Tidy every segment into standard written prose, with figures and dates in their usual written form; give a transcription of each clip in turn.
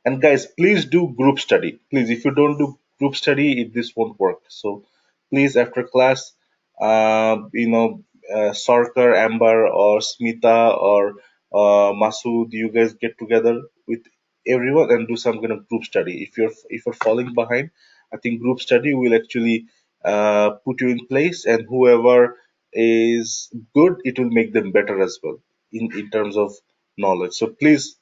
And guys, please do group study. Please, if you don't do group study, this won't work. So please, after class, Sarkar, Amber, or Smita, or Masood, you guys get together with everyone and do some kind of group study. If you're falling behind, I think group study will actually put you in place, and whoever is good, it will make them better as well in terms of knowledge. So please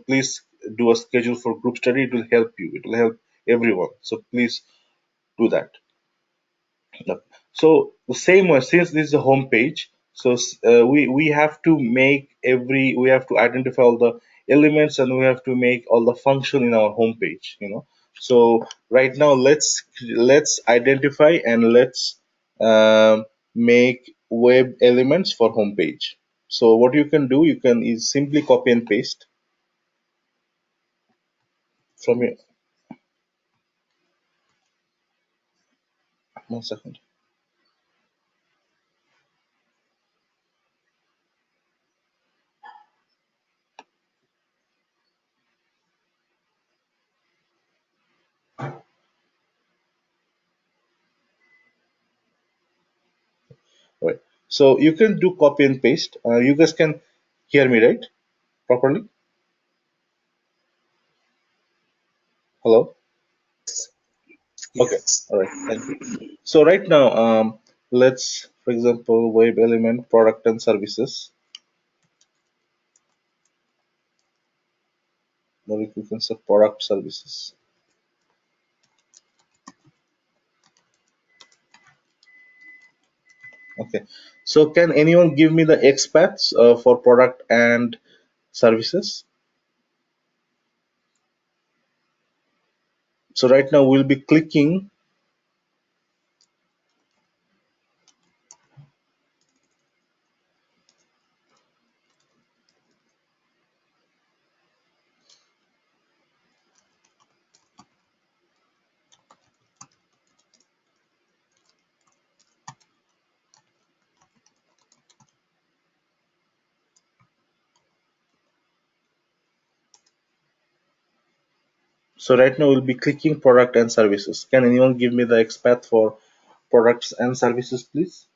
please do a schedule for group study. It will help you. It will help everyone. So please do that. Yep. So the same way, since this is a home page, so we have to we have to identify all the elements, and we have to make all the function in our home page. So right now, let's identify and let's make web elements for home page. So what you can do, you can is simply copy and paste from your. One second. Right. So you can do copy and paste. You guys can hear me, right? Properly? Hello? Okay. All right. Thank you. So right now, let's, for example, web element, product and services. Maybe we can say product services. Okay. So can anyone give me the XPaths for product and services? So right now we'll be clicking. So right now we'll be clicking product and services. Can anyone give me the XPath for products and services, please?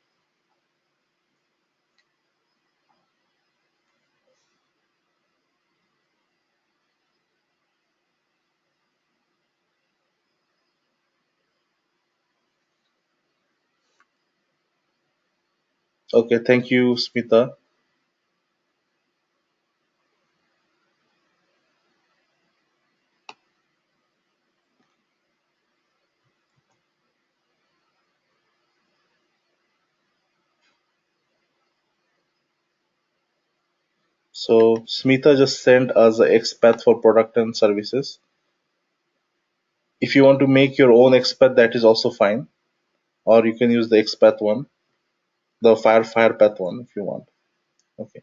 Okay, thank you, Smita. So Smita just sent us a XPath for product and services. If you want to make your own XPath, that is also fine. Or you can use the XPath one, the FirePath one if you want. Okay.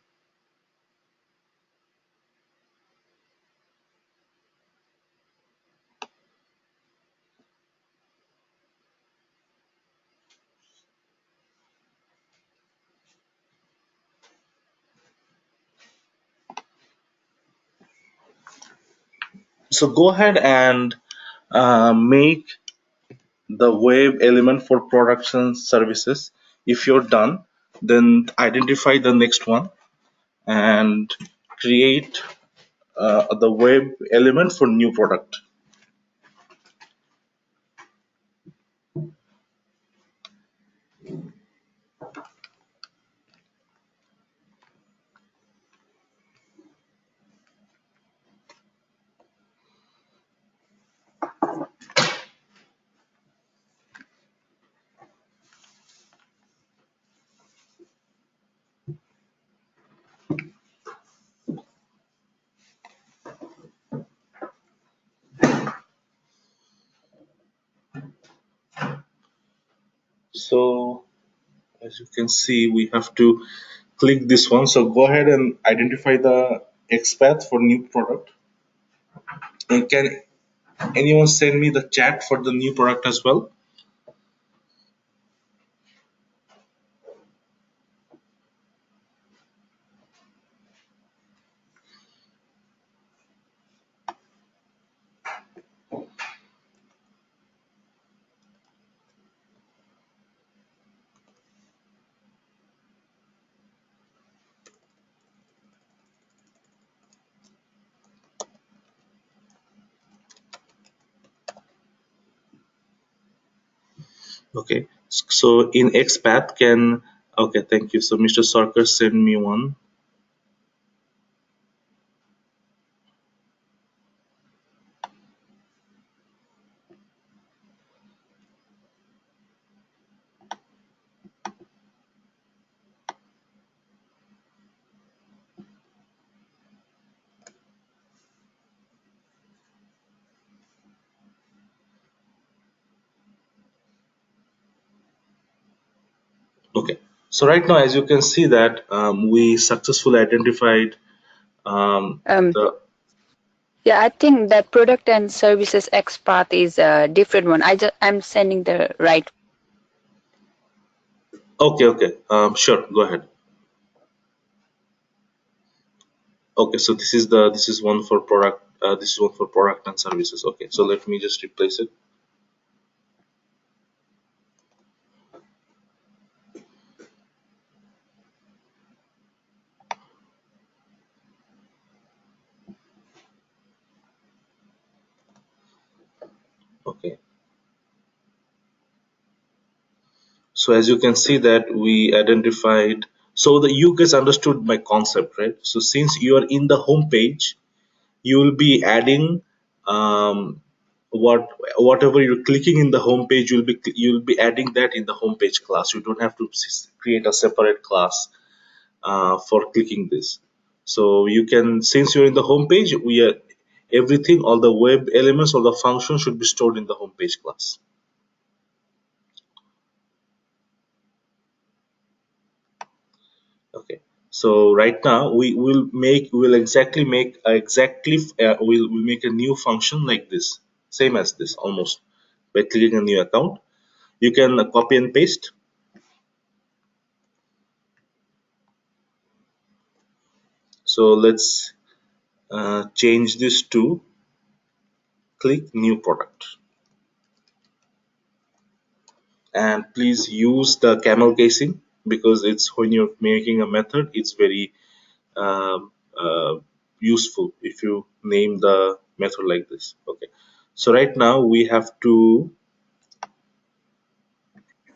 So go ahead and make the web element for products and services. If you're done, then identify the next one and create the web element for new product. So as you can see, we have to click this one. So go ahead and identify the XPath for new product. And can anyone send me the chat for the new product as well? Okay, so in XPath can, okay, thank you. So Mr. Sarkar send me one. Okay, so right now, as you can see that we successfully identified Um, the. yeah, I think that product and services XPath is a different one. I'm sending the right. Okay, okay, sure, go ahead. Okay, so this is one for product. This is one for product and services. Okay, so let me just replace it. Okay, so as you can see that we identified. So the you guys understood my concept, right? So since you are in the home page, you will be adding um, whatever you're clicking in the home page. You'll be adding that in the home page class. You don't have to create a separate class for clicking this. So you can, since you're in the home page, we are everything, all the web elements, all the functions should be stored in the home page class. Okay. So right now we'll exactly make we'll make a new function like this, same as this almost, by clicking a new account. You can copy and paste. So let's change this to click new product, and please use the camel casing, because it's when you're making a method, it's very um, useful if you name the method like this. Okay, so right now we have to.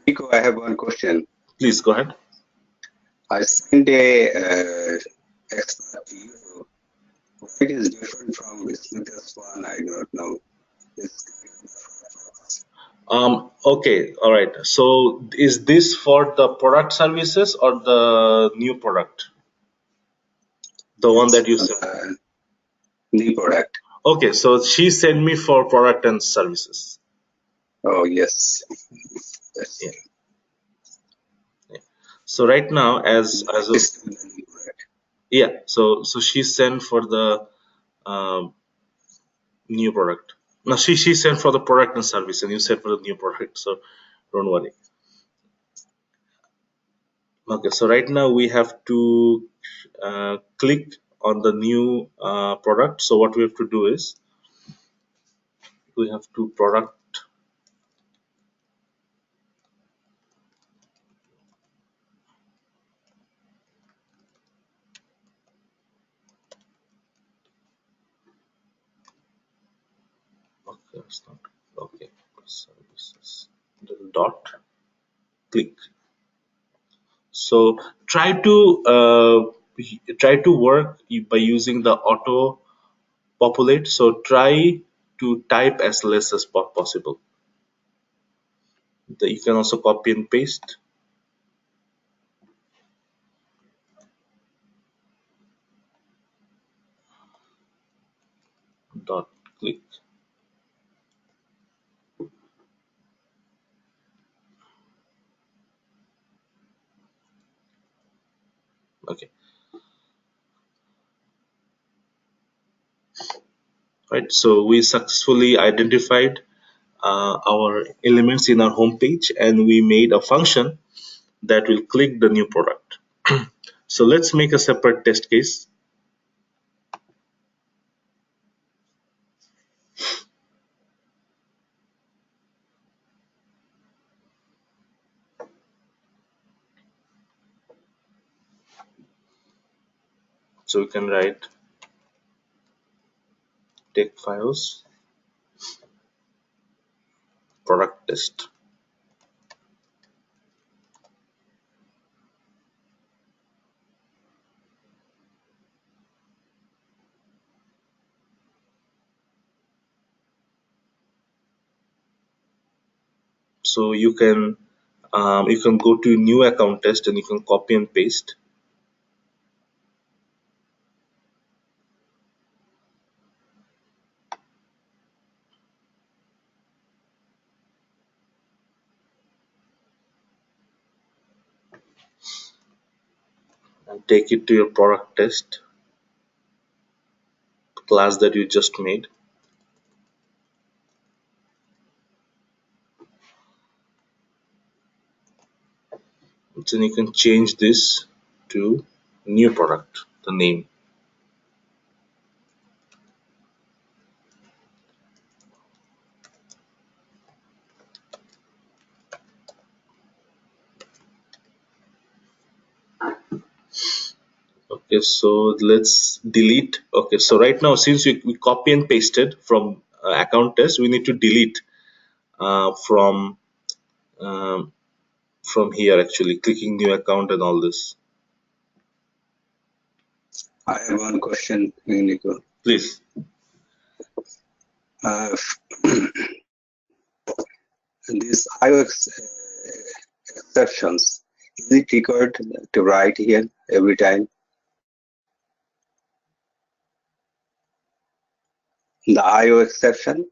Nico, I have one question. Please go ahead. I sent a expert to you. It is different from Smith's one. I don't know. It's Okay, all right. So is this for the product services or the new product? The one that you for said. the new product. Okay, so she sent me for product and services. Oh yes, Yeah, that's yeah. So right now, as a, this is the new product. yeah, so she sent for the um, new product. No, she sent for the product and service, and you said for the new product. So don't worry. Okay, so right now we have to click on the new product. So what we have to do is we have to product. Okay, it's not okay. Services. Then dot click. So try to work by using the auto populate. So try to type as less as possible. You can also copy and paste. Dot click. Okay, right. So we successfully identified our elements in our home page, and we made a function that will click the new product. So let's make a separate test case. So we can write text files product test. So you can go to new account test and you can copy and paste. And take it to your product test class that you just made. Then you can change this to new product, the name. Okay, so let's delete. Okay, so right now, since we copy and pasted from account test, we need to delete uh, from um, from here actually, clicking new account and all this. I have one question, Nico. Please. Uh, these IOX exceptions, is it required to write here every time? The IO exception?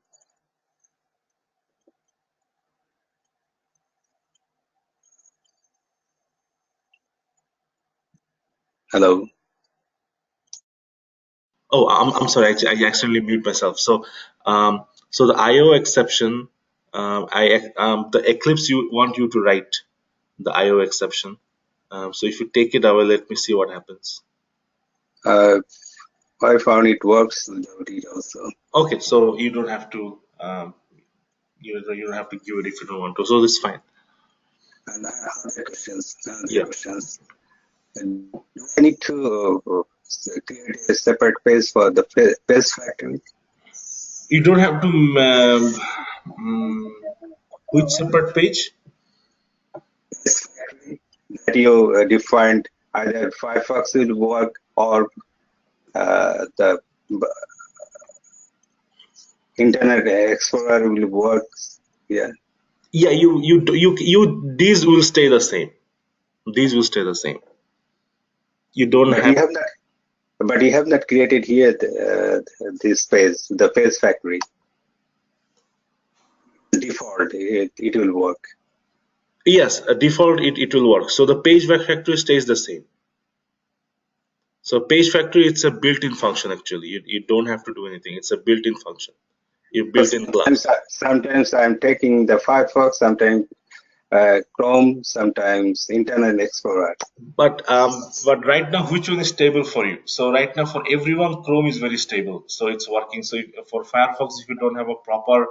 Hello? Oh, I'm sorry. I accidentally mute myself. So the IO exception, the Eclipse you want you to write the IO exception. So if you take it away, let me see what happens. Uh, I found it works without it also. Okay, so you don't have to you don't have to give it if you don't want to. So this is fine. And I have other questions. Yeah. Do I need to create a separate page for the page factory? You don't have to. Which separate page? Page factory that you defined either Firefox will work or the Internet Explorer will work. Yeah. Yeah, these will stay the same. These will stay the same. You don't But have. you have not. But you have not created here this page, the page factory. Default, it will work. Yes, a default it will work. So the page factory stays the same. So page factory, it's a built-in function actually. You don't have to do anything. It's a built-in function. You built-in class. Sometimes I'm taking the Firefox, sometimes Chrome, sometimes Internet Explorer. But right now, which one is stable for you? So right now, for everyone, Chrome is very stable. So it's working. So for Firefox, if you don't have a proper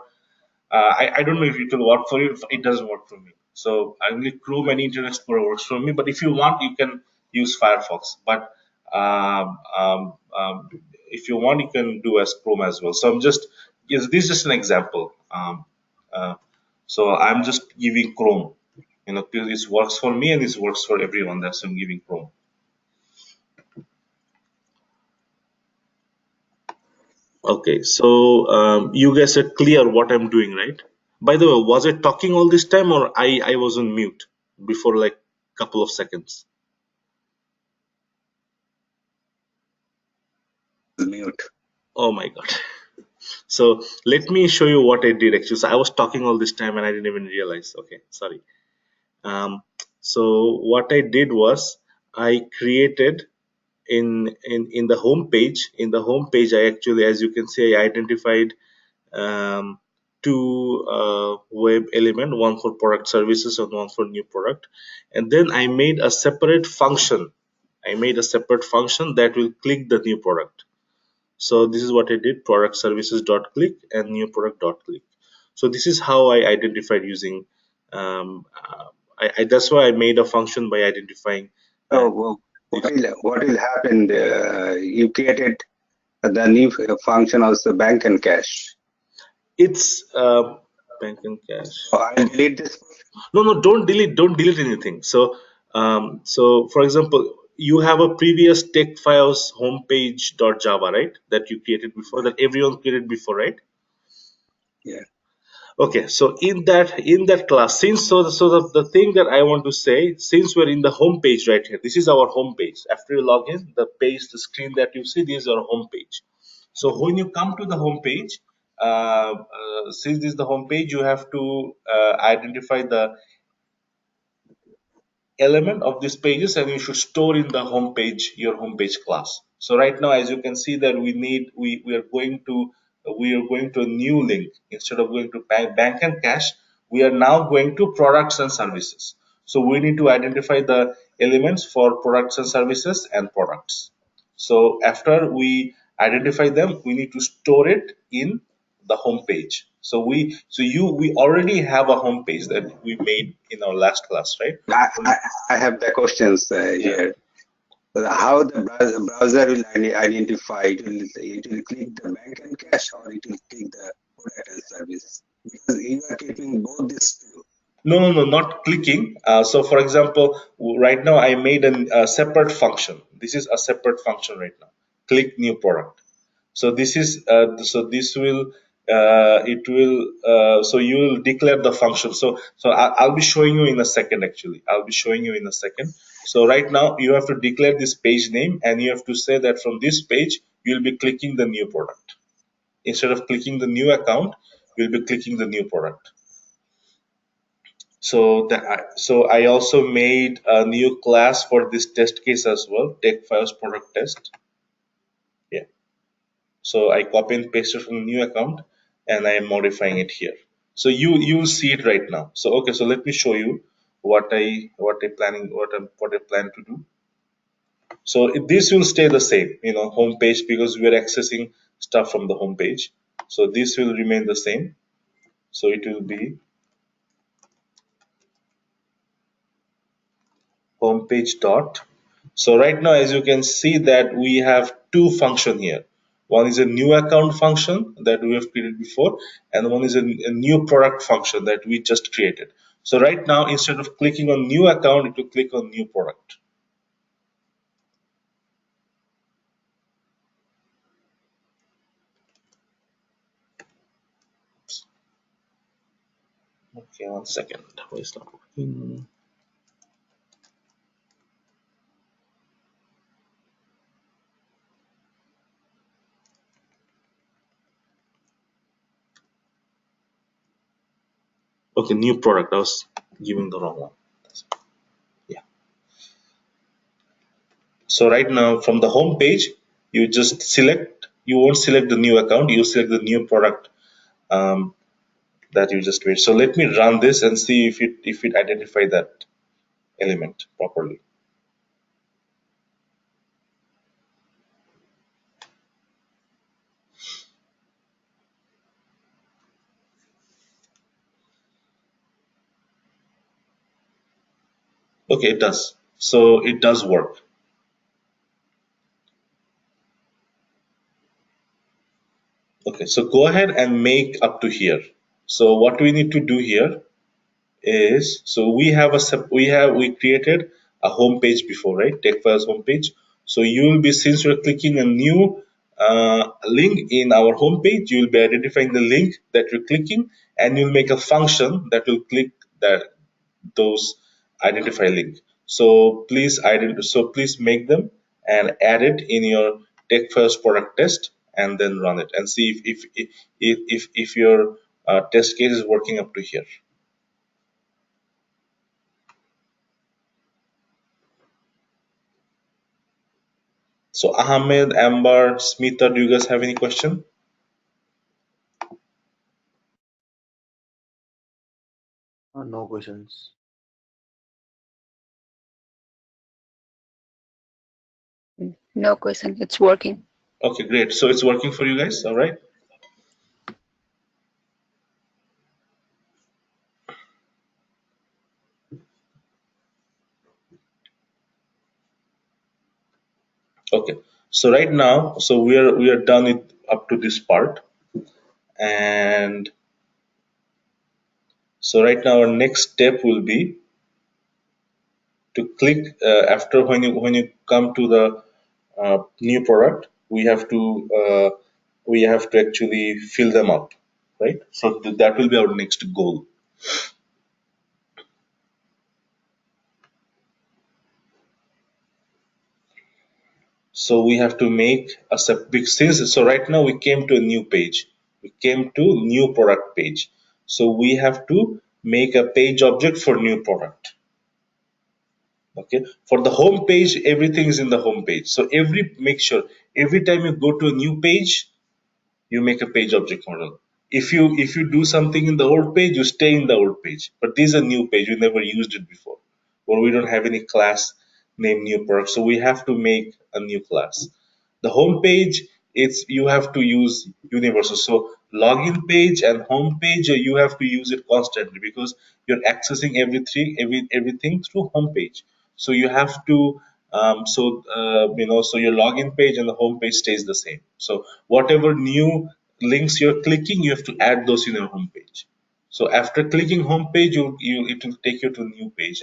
I don't know if it will work for you. It doesn't work for me. So I only Chrome and Internet Explorer works for me. But if you want, you can use Firefox. But um, um, um, if you want, you can do as Chrome as well. So yes, this is just an example. Uh, so I'm just giving Chrome. Because it works for me and it works for everyone. That's why I'm giving Chrome. Okay, so you guys are clear what I'm doing, right? By the way, was I talking all this time or I was on mute before like couple of seconds? Mute. Oh my god. So let me show you what I did actually. So I was talking all this time and I didn't even realize. Okay, sorry. Um, so what I did was I created in the home page. In the home page, I actually, as you can see, I identified um, two web element, one for product services and one for new product. And then I made a separate function. I made a separate function that will click the new product. So this is what I did: product services dot click and new product dot click. So this is how I identified using. Um, that's why I made a function by identifying. Uh, So this. what will happen? You created the new function also bank and cash. It's bank and cash. So I'll delete this. No, don't delete anything. So for example, you have a previous tech files homepage.java, right? That you created before, that everyone created before, right? Yeah. Okay, so in that class, the thing that I want to say, since we're in the home page right here, this is our home page. After you log in, the screen that you see, this is our home page. So when you come to the home page, since this is the home page, you have to identify the element of these pages, and you should store in the home page your home page class. So right now, as you can see, that we are going to a new link. Instead of going to bank and cash, we are now going to products and services. So we need to identify the elements for products and services and products. So after we identify them, we need to store it in the home page. We already have a home page that we made in our last class, right? I, I, I have the questions Yeah. here. How the browser will identify, it will click the bank and cash, or it will click the product and service, because you are keeping both these two. No, no, no, not clicking. So, for example, right now I made a separate function. This is a separate function right now. Click new product. So this will so you will declare the function. I'll be showing you in a second. Actually, I'll be showing you in a second. So right now you have to declare this page name, and you have to say that from this page you'll be clicking the new product. Instead of clicking the new account, you'll be clicking the new product. So I also made a new class for this test case as well. Take files product test. Yeah. So I copy and paste it from the new account, and I am modifying it here. So you will see it right now. So okay, so let me show you what I plan to do. So this will stay the same, home page, because we are accessing stuff from the home page. So this will remain the same. So it will be homepage dot. So right now, as you can see, that we have two function here. One is a new account function that we have created before, and one is a new product function that we just created. So right now, instead of clicking on new account, it will click on new product. Okay, 1 second. Why is not working? Okay, new product. I was giving the wrong one. Yeah. So right now, from the home page, you just select. You won't select the new account. You select the new product um, that you just made. So let me run this and see if it identify that element properly. Okay, it does. So it does work. Okay, so go ahead and make up to here. So what we need to do here is, so we created a home page before, right? TechFiles home page. So you will be, since we're clicking a new link in our home page, you will be identifying the link that you're clicking, and you'll make a function that will click those identify link. So please make them and add it in your TechFiles product test, and then run it and see if your test case is working up to here. So Ahmed, Amber, Smita, do you guys have any question? No questions. No question. It's working. Okay, great. So it's working for you guys, all right? Okay. So right now, so we are done with up to this part, and so right now our next step will be to click after when you come to the new product, we have to actually fill them up. right? So that will be our next goal. So we have to make a big since so right now we came to a new page. We came to new product page. So we have to make a page object for new product. Okay. For the home page, everything is in the home page. So make sure every time you go to a new page, you make a page object model. If you do something in the old page, you stay in the old page. But this is a new page. We never used it before. Or we don't have any class named new product. So we have to make a new class. The home page, it's you have to use universal. So login page and home page, you have to use it constantly because you're accessing everything through home page. So you have to so your login page and the home page stays the same. So whatever new links you're clicking, you have to add those in your home page. So after clicking home page, it will take you to a new page,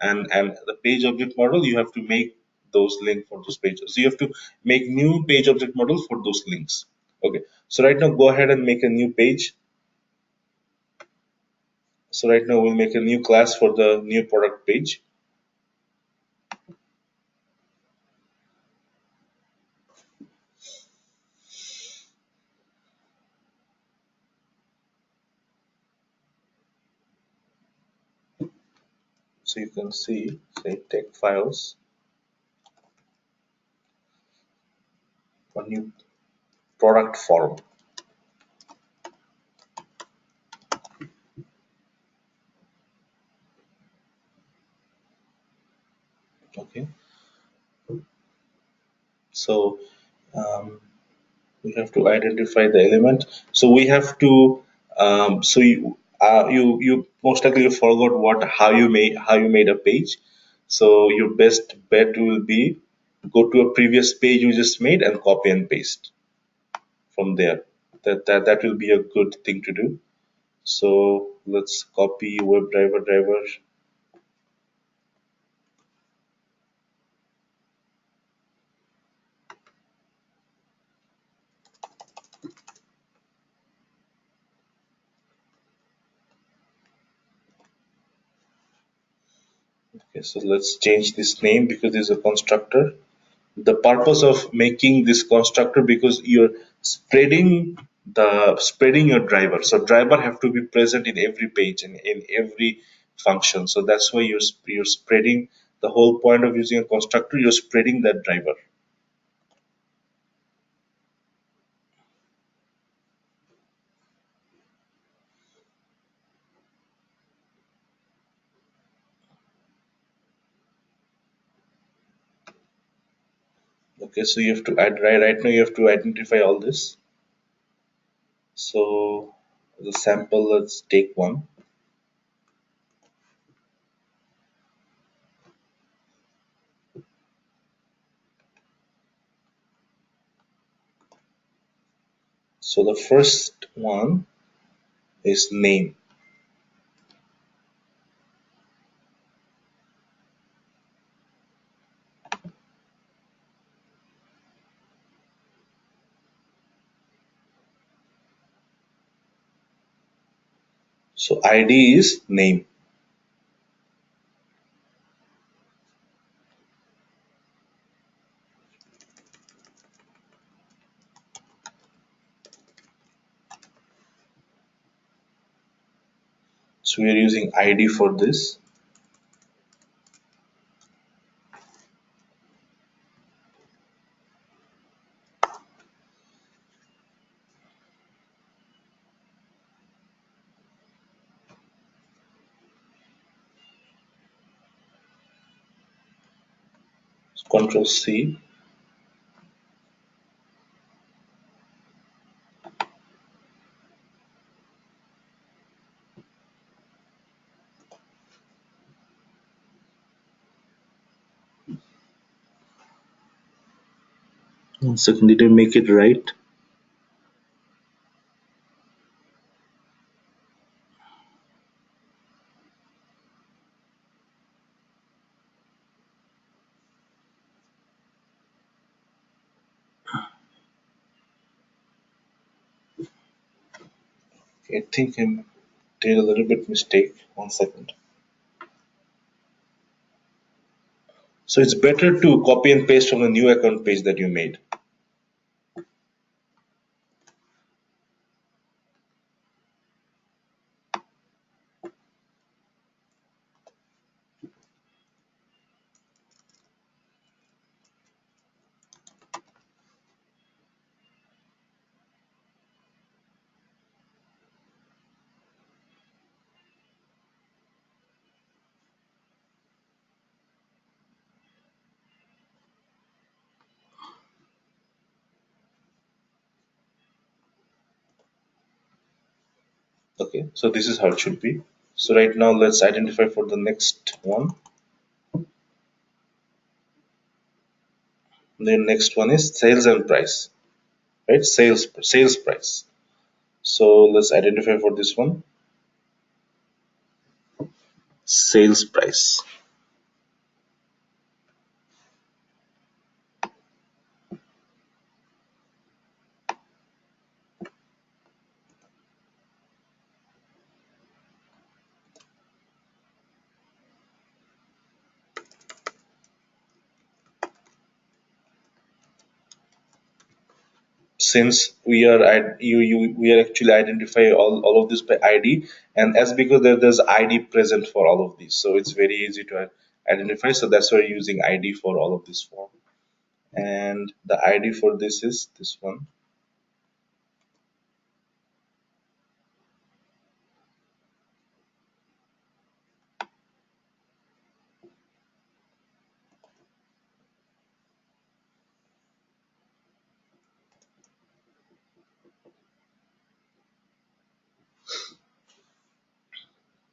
and the page object model you have to make those links for those pages. So you have to make new page object model for those links. Okay. So right now, go ahead and make a new page. So right now we'll make a new class for the new product page. So you can see, say, text files for new product form. Okay. So we have to identify the element. So we have to so you most likely you forgot how you made a page. So your best bet will be go to a previous page you just made and copy and paste from there. That will be a good thing to do. So let's copy WebDriver. Okay, so let's change this name because it's a constructor. The purpose of making this constructor because you're spreading your driver, so driver have to be present in every page and in every function. So that's why you're spreading. The whole point of using a constructor, you're spreading that driver. Okay, so you have to add right now you have to identify all this. So the sample, let's take one. So the first one is name. So ID is name. So we are using ID for this. Control C. One second, did I make it right? I think I did a little bit mistake. 1 second. So it's better to copy and paste from the new account page that you made. Okay, so this is how it should be. So right now let's identify for the next one. The next one is sales and price, right? Sales price. So let's identify for this one, sales price. Since we are actually identify all of this by ID, and as because there's ID present for all of these, so it's very easy to identify. So that's why we're using ID for all of this form, and the ID for this is this one.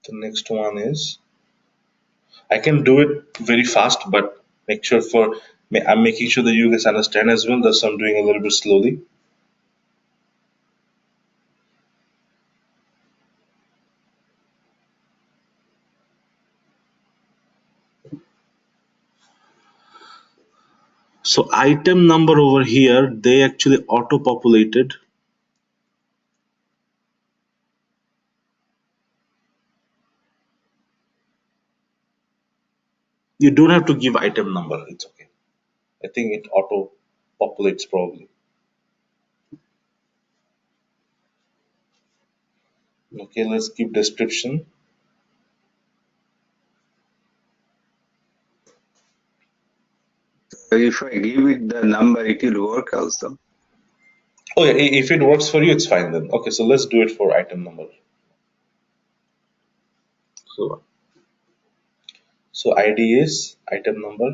The next one is, I can do it very fast, but make sure I'm making sure that you guys understand as well. That's why I'm doing a little bit slowly. So item number over here, they actually auto-populated. You don't have to give item number. It's okay. I think it auto-populates probably. Okay, let's keep description. So if I give it the number, it will work also. Oh yeah, if it works for you, it's fine then. Okay, so let's do it for item number. So, so ID is item number.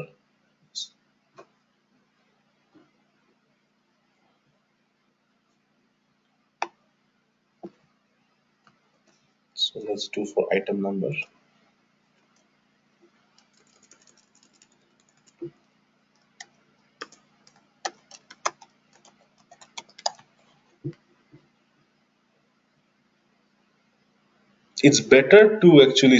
So let's do for item number. It's better to actually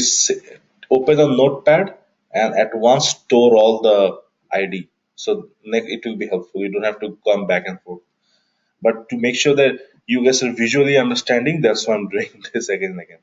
open a notepad and at once store all the ID. So it will be helpful. You don't have to come back and forth. But to make sure that you guys are visually understanding, that's why I'm doing this again and again.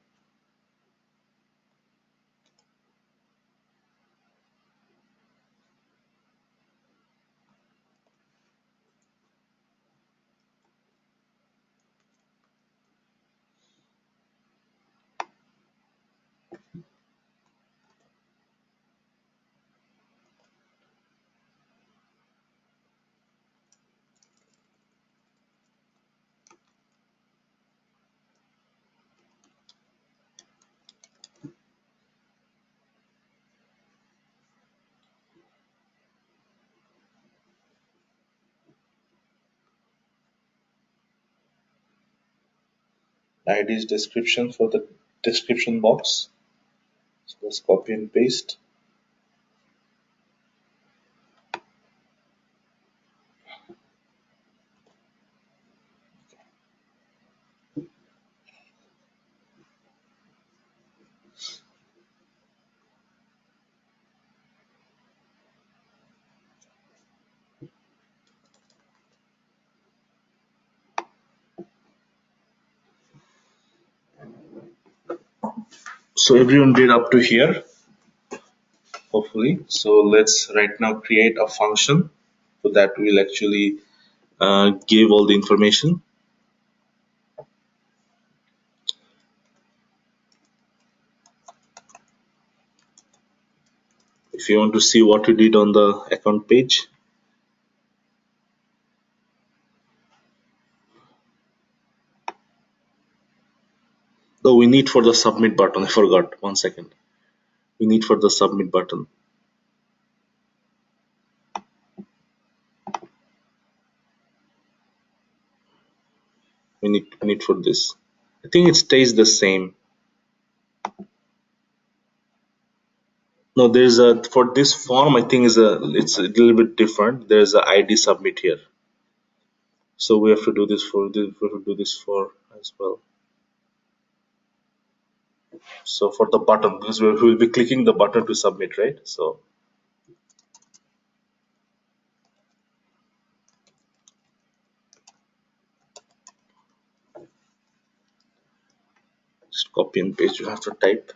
ID's description for the description box. So let's copy and paste. So everyone did up to here, hopefully. So let's right now create a function so that will actually give all the information. If you want to see what we did on the account page, though we need for the submit button, I forgot, 1 second. We need for the submit button. We need for this. I think it stays the same. No, there's a, for this form, I think it's a little bit different. There's a ID submit here. So we have to do this for this, we have to do this for as well. So for the button, because we will be clicking the button to submit, right? So just copy and paste, you have to type.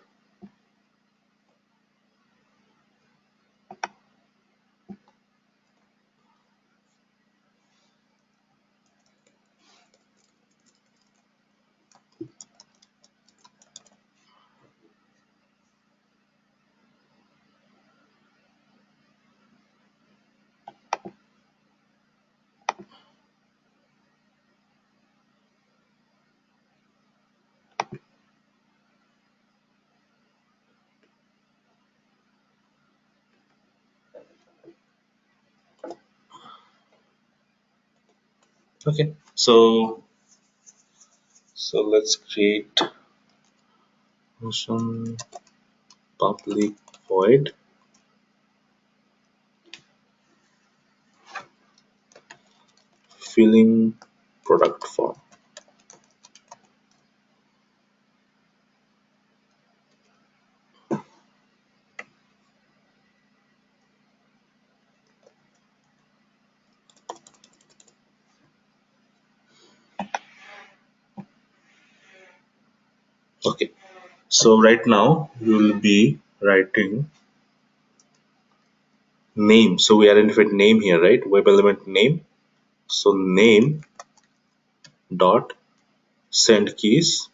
Okay, so let's create function public void filling product form. Okay, so right now we will be writing name. So we identified name here, right? Web element name. So name dot send keys.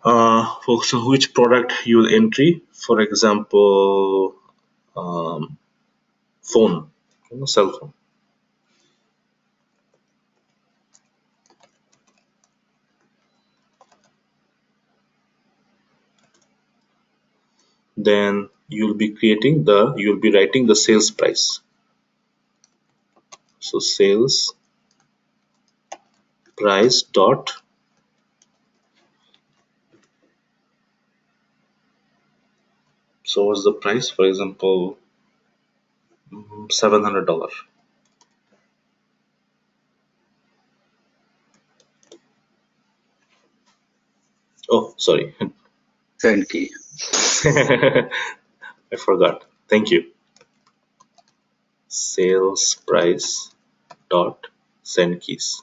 So which product you will entry? For example, phone, cell phone. Then you'll be writing the sales price. So sales price dot so what's the price? For example, $700. Oh, sorry. Send key. I forgot. Thank you. Sales price dot send keys.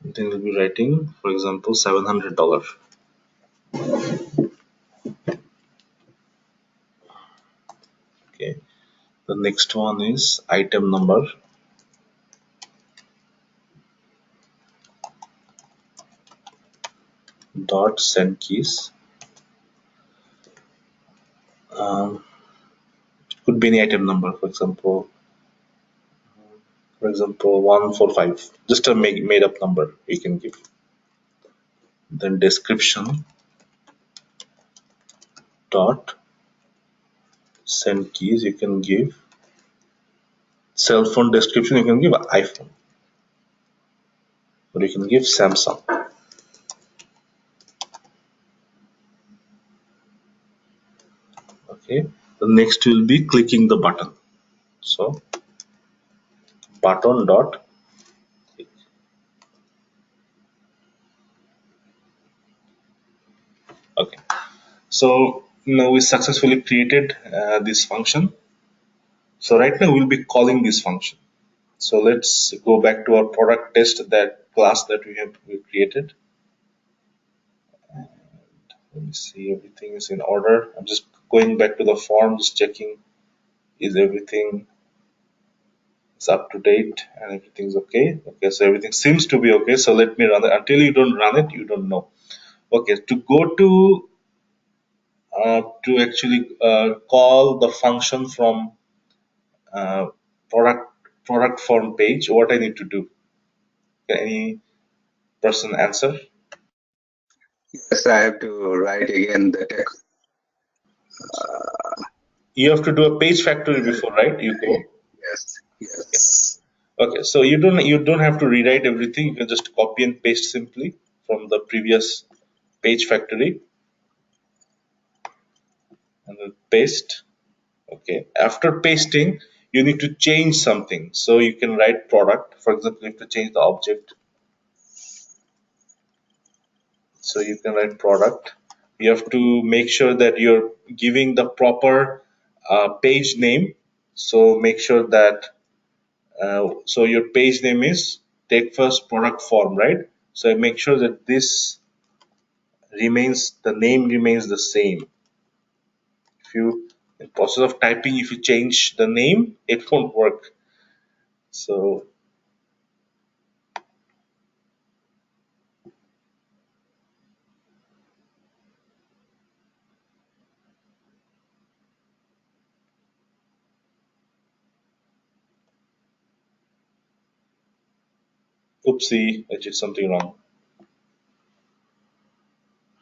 Then we'll be writing, for example, $700. Okay. The next one is item number dot send keys. Could be any item number, for example, 145. Just a made up number you can give. Then description dot send keys, you can give cell phone description, you can give iPhone, or you can give Samsung. Okay, the next will be clicking the button. So button dot click. Okay, so now we successfully created this function. So right now we'll be calling this function. So let's go back to our product test, that class that we created. Let me see, everything is in order. I'm just going back to the form, just checking is everything is up to date and everything's okay. Okay, so everything seems to be okay. So let me run it. Until you don't run it, you don't know. Okay, to go to actually call the function from uh, product product form page, what I need to do? Can any person answer? Yes, I have to write again the text. You have to do a page factory before, right? You go. Yes, Okay. yes. Okay. So you don't have to rewrite everything. You can just copy and paste simply from the previous page factory and then paste. Okay. After pasting, you need to change something. So you can write product. For example, you have to change the object. So you can write product. You have to make sure that you're giving the proper page name. So make sure that so your page name is take first product form, right? So make sure that this remains, the name remains the same. If you, in process of typing, if you change the name, it won't work. So oopsie, I did something wrong.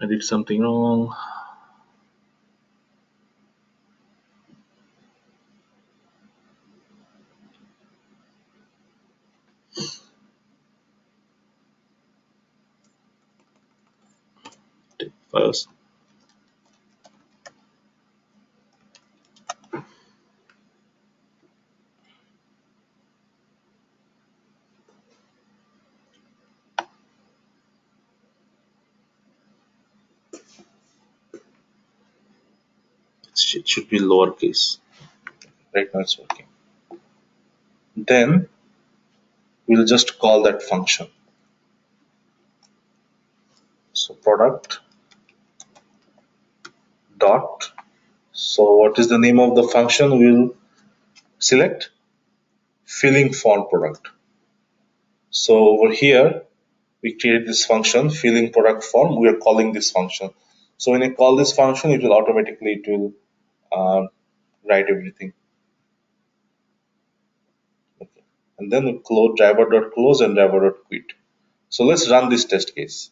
I did something wrong. First, it should be lowercase. Right now it's working. Then we'll just call that function. So product dot. So what is the name of the function? We'll select filling form product. So over here, we create this function filling product form. We are calling this function. So when I call this function, it will automatically write everything. Okay. And then we close driver.close and driver.quit. So let's run this test case.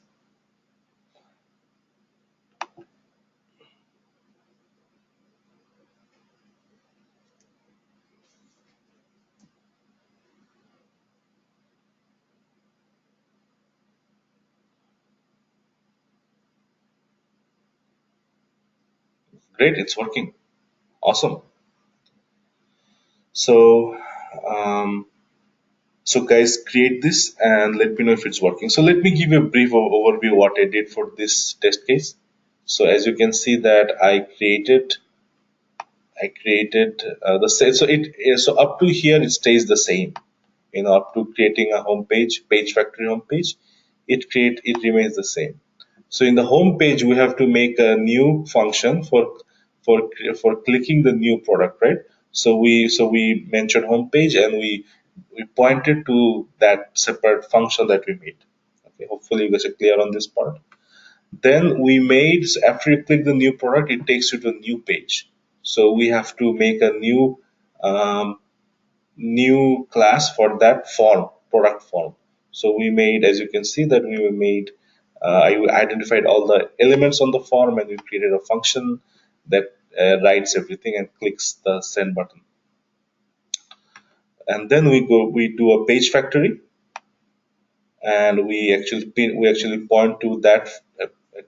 Great, it's working. Awesome. So um, so guys, create this and let me know if it's working. So let me give you a brief overview what I did for this test case. So as you can see that I created the same. So so up to here it stays the same. Up to creating a home page factory home page, it remains the same. So in the home page we have to make a new function for clicking the new product, right? So we mentioned home page and we pointed to that separate function that we made. Okay, hopefully you guys are clear on this part. Then we made, so after you click the new product, it takes you to a new page. So we have to make a um, new class for that form, product form. So we made, as you can see, that we made, I identified all the elements on the form and we created a function that writes everything and clicks the send button. And then we do a page factory and we actually point to that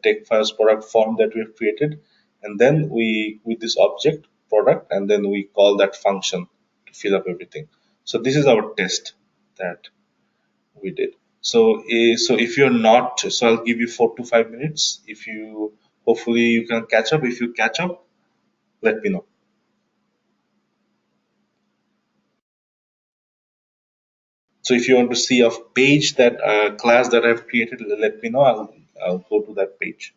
take first product form that we have created, and then we with this object product, and then we call that function to fill up everything. So this is our test that we did. So if you're not, so I'll give you 4 to 5 minutes. If you, hopefully you can catch up. If you catch up, let me know. So if you want to see a page that class that I've created, let me know. I'll go to that page.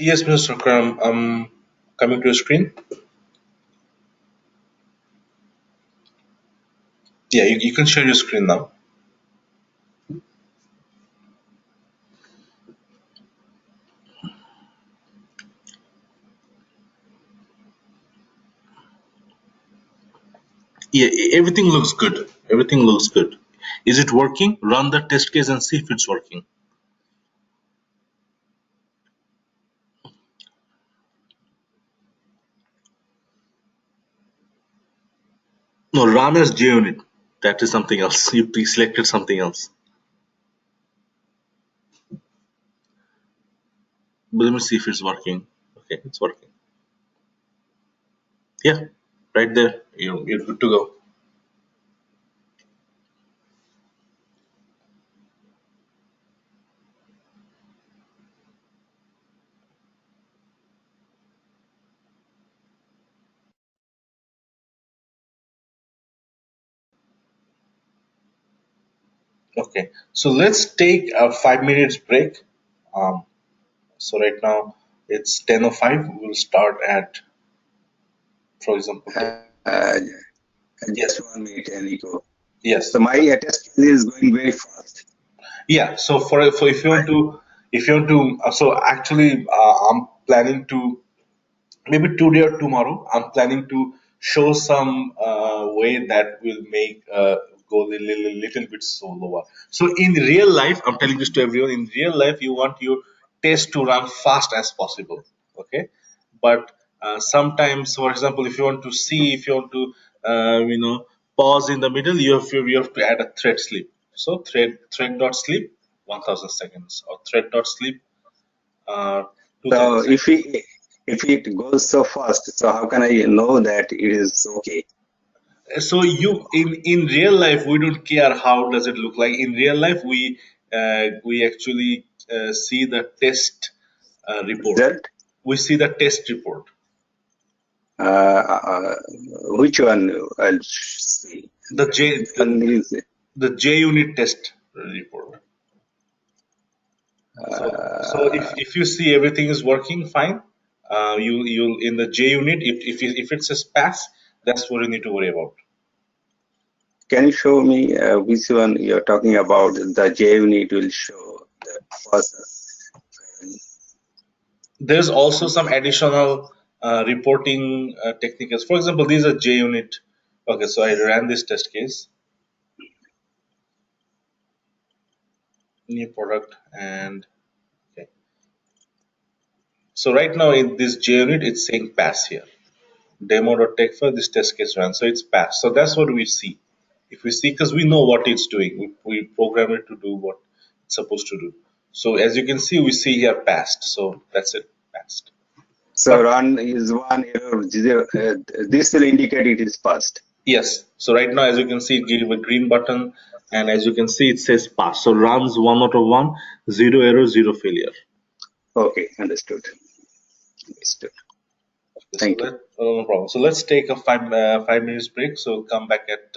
Yes, Mr. Kram, I'm coming to your screen. Yeah, you can share your screen now. Yeah, everything looks good. Everything looks good. Is it working? Run the test case and see if it's working. No, run as JUnit. That is something else. You pre-selected something else. But let me see if it's working. Okay, it's working. Yeah, right there. You're good to go. Okay, so let's take a 5 minutes break. Um, so right now it's 10:05. We'll start at, for example, Just yes, 1 minute, Enrico. yes, So my test case is going very fast. yeah. So for if you want Right? to, so actually, I'm planning to maybe today or tomorrow. I'm planning to show some way that will make go a little bit slower. So in real life, I'm telling this to everyone. In real life, you want your test to run fast as possible. Okay, but sometimes, for example, if you want to see, if you want to, pause in the middle, you have to add a thread sleep. So thread dot sleep 1000 seconds or thread dot sleep uh, 2000 So seconds. if it goes so fast, so how can I know that it is okay? So in real life we don't care how does it look like. In real life we actually see the test report. Result? We see the test report. Uh, uh, which one I'll see? the j Which the, one is the JUnit test report. So if you see everything is working fine, you'll in the JUnit, if it says pass, that's what you need to worry about. can you show me which one you're talking about? The JUnit will show the first. There's also some additional reporting techniques. For example, these are JUnit. Okay, so I ran this test case, new product, and okay. So right now in this JUnit, it's saying pass here. Demo.tech for this test case run, so it's pass. So that's what we see. If we see, because we know what it's doing, we program it to do what it's supposed to do. So as you can see, we see here passed. So that's it, passed. So But run is one error. Zero, this will indicate it is passed. yes, so right now, as you can see, it gives a green button, and as you can see, it says pass. So runs 1 out of 1, zero error, zero failure. Okay, understood. Understood. Okay, so Thank you. no problem. So let's take a 5 minutes break. So we'll come back at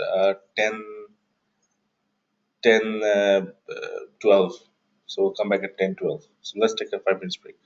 12. So we'll come back at 10:12. So let's take a 5 minutes break.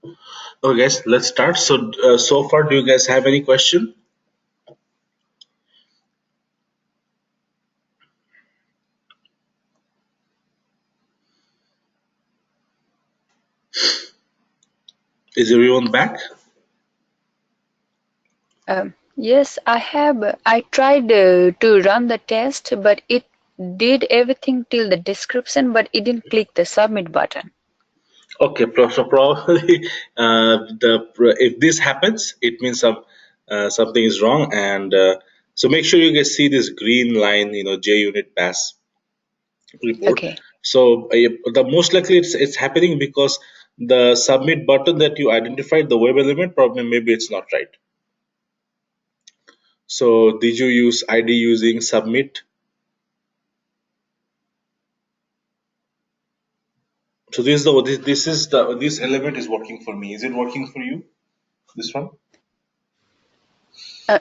Okay, guys, let's start. So, so far, do you guys have any question? Is everyone back? Yes, I have. I tried to run the test, but it did everything till the description, but it didn't click the submit button. Okay, so probably if this happens, it means something is wrong, and so make sure you guys see this green line, JUnit pass report. Okay. So the most likely it's happening because the submit button that you identified, the web element, probably maybe it's not right. So did you use ID using submit? So this element is working for me. Is it working for you? This one? Uh,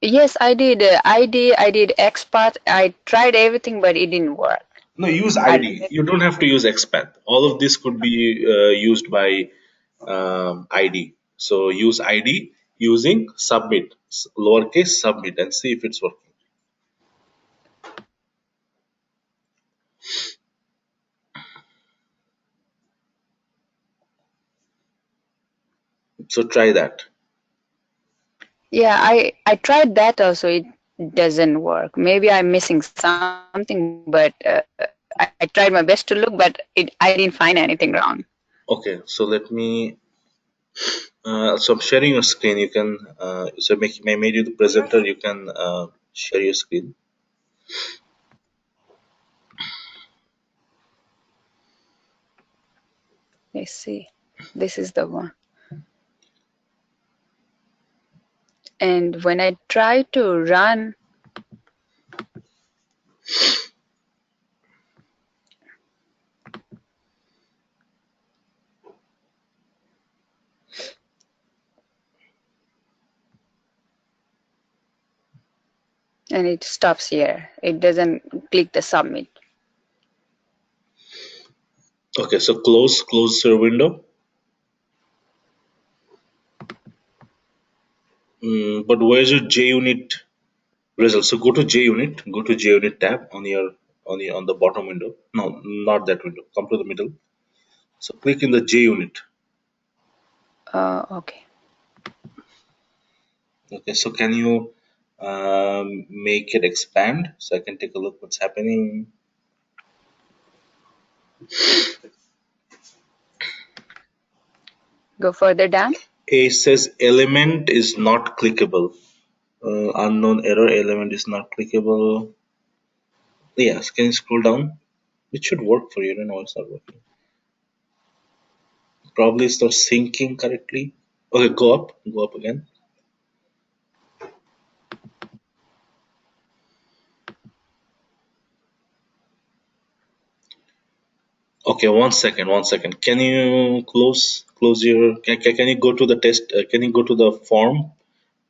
yes, I did. I did XPath. I tried everything, but it didn't work. No, use I ID. You don't have to use expath. All of this could be used by ID. So use ID using submit, lowercase submit, and see if it's working. So try that. Yeah, I tried that also. It doesn't work. Maybe I'm missing something, but I tried my best to look, but I didn't find anything wrong. Okay, so let me. So I'm sharing your screen. You can. So I made you the presenter. You can share your screen. Let's see. This is the one. And when I try to run, and it stops here. It doesn't click the submit. Okay, so close your window. But where's your JUnit result? So go to JUnit. Go to JUnit tab on the bottom window. No, not that window. Come to the middle. So click in the JUnit. Okay. Okay, so can you make it expand so I can take a look what's happening? Go further down. A says element is not clickable. Unknown error, element is not clickable. Yes, can you scroll down? It should work for you. I don't know why it's not working. Probably it's not syncing correctly. Okay, go up again. Okay, one second. Can you close your? Can you go to the test? Can you go to the form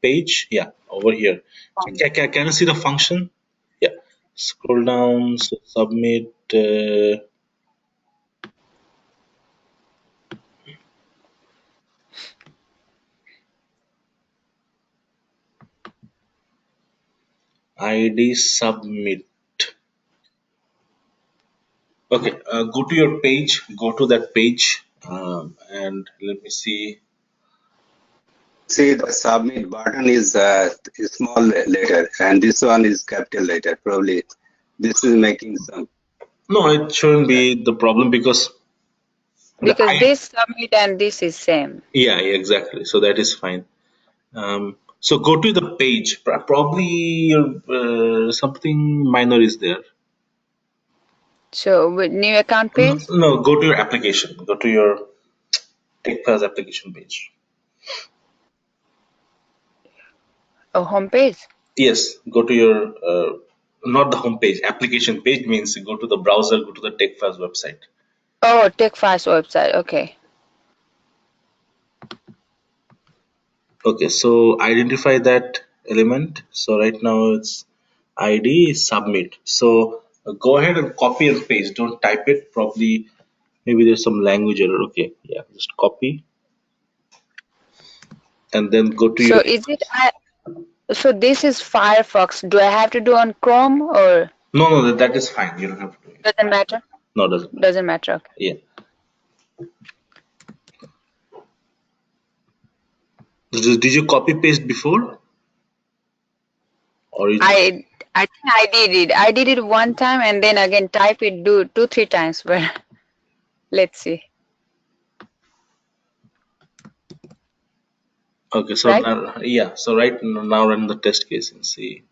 page? Yeah, over here. Can you see the function? Yeah. Scroll down. So submit. ID submit. Okay. Go to your page. Go to that page. And let me see. See, the submit button is small letter, and this one is capital letter. Probably this is making some. No, it shouldn't be the problem because the Because I. this submit and this is same. Yeah, exactly. So that is fine. So go to the page. Probably something minor is there. So with new account No, page no, go to your application. Go to your TechFast application page. or home page. Yes, go to your not the home page. Application page means go to the browser. Go to the TechFast website. Oh, TechFast website. Okay. Okay, so identify that element. So right now it's ID submit. So go ahead and copy and paste. Don't type it. Probably maybe there's some language error. Okay, yeah, just copy. and then go to So your. is it so this is Firefox. Do I have to do on Chrome or No, no, that is fine. You don't have to do it. doesn't matter? No, doesn't matter. Doesn't matter. Okay. Yeah. Did you copy paste before, or you just? I think I did it. I did it one time and then again type it do two, 3 times. But let's see. Okay, so Right? now, yeah, so right now run the test case and see.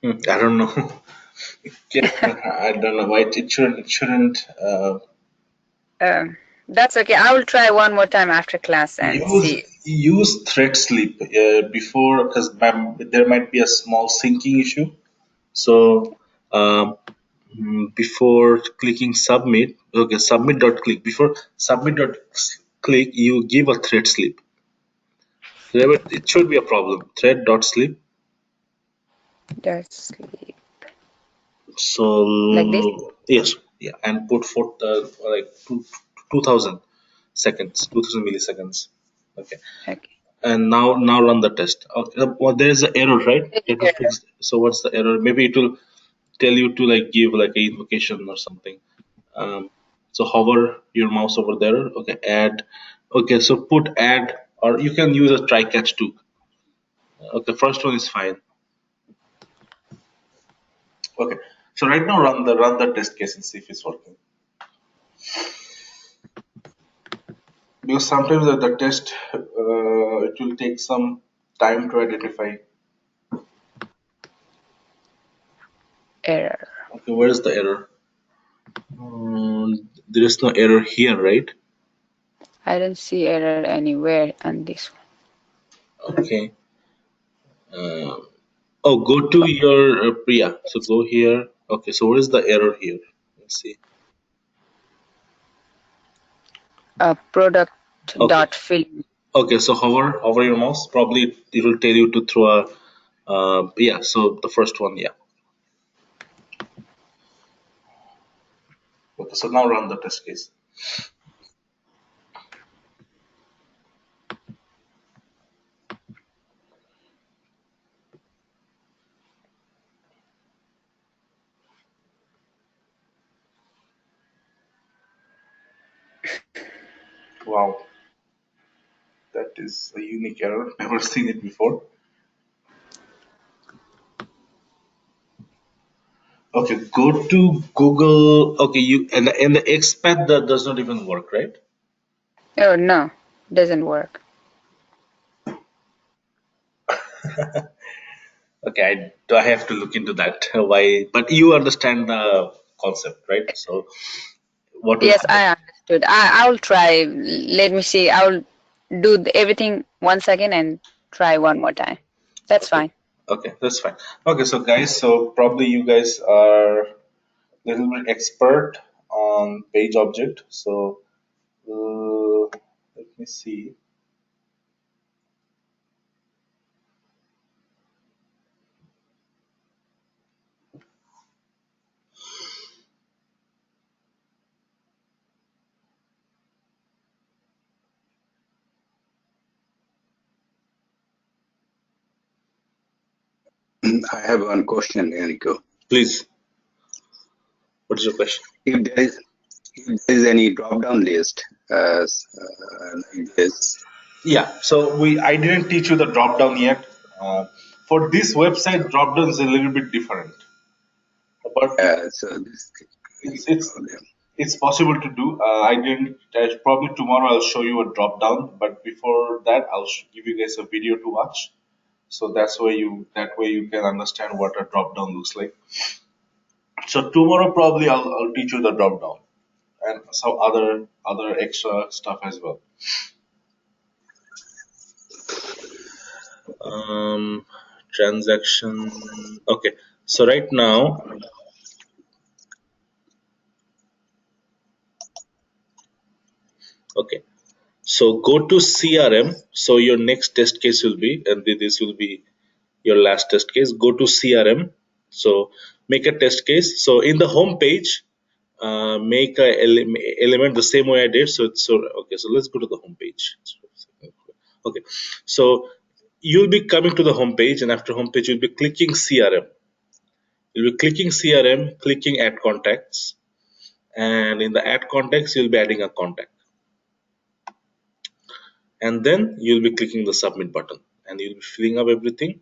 I don't know. I don't know why it shouldn't. It shouldn't. That's okay. I will try one more time after class and Use see. use thread sleep before, because there might be a small syncing issue. So before clicking submit, okay, submit dot click. Before submit dot click, you give a thread sleep. It should be a problem. Thread dot sleep. That's like this. So yes, yeah, and put for like 2000 seconds, 2000 milliseconds. Okay, Okay. and now run the test. Okay, well, there is an error, right? Error fixed. So what's the error? Maybe it will tell you to like give like a invocation or something. So hover your mouse over there. Okay, add. Okay, so put add, or you can use a try catch too. Okay, first one is fine. Okay, so right now run the test case and see if it's working. Because sometimes the test it will take some time to identify. Error. Okay, where is the error? There is no error here, right? I don't see error anywhere on this one. Okay. Uh, oh, go to your Priya. So go here. Okay, so where is the error here? Let's see. Product Okay. dot fill. Okay, so hover your mouse. Probably it will tell you to throw a. Yeah. So the first one, yeah. Okay, so now run the test case. Wow, that is a unique error. Never seen it before. Okay, go to Google. Okay, you and the expat that does not even work, right? Oh no, doesn't work. Okay, do I have to look into that? Why? But you understand the concept, right? So what will Yes, happen? I understood. I will try. Let me see. I will do everything once again and try one more time. That's Okay, fine. okay, that's fine. Okay, so guys, so probably you guys are little bit expert on page object. So let me see. I have one question, Enrico. Please, what is your question? If there is any drop-down list like this, Yeah, so I didn't teach you the drop down yet. For this website, drop down is a little bit different, but so this could it's create a it's problem. it's possible to do. I didn't. Probably tomorrow I'll show you a drop down, but before that I'll give you guys a video to watch. So that way you can understand what a drop down looks like. So tomorrow probably I'll teach you the drop down and some other extra stuff as well. Um, transaction. Okay. So right now, Okay. So go to CRM. So your next test case will be, and this will be your last test case. Go to CRM. So make a test case. So in the home page, make a element the same way I did. So okay. So let's go to the home page. Okay. So you'll be coming to the home page, and after home page, you'll be clicking CRM. You'll be clicking CRM, clicking Add Contacts, and in the Add Contacts, you'll be adding a contact, and then you'll be clicking the Submit button, and you'll be filling up everything,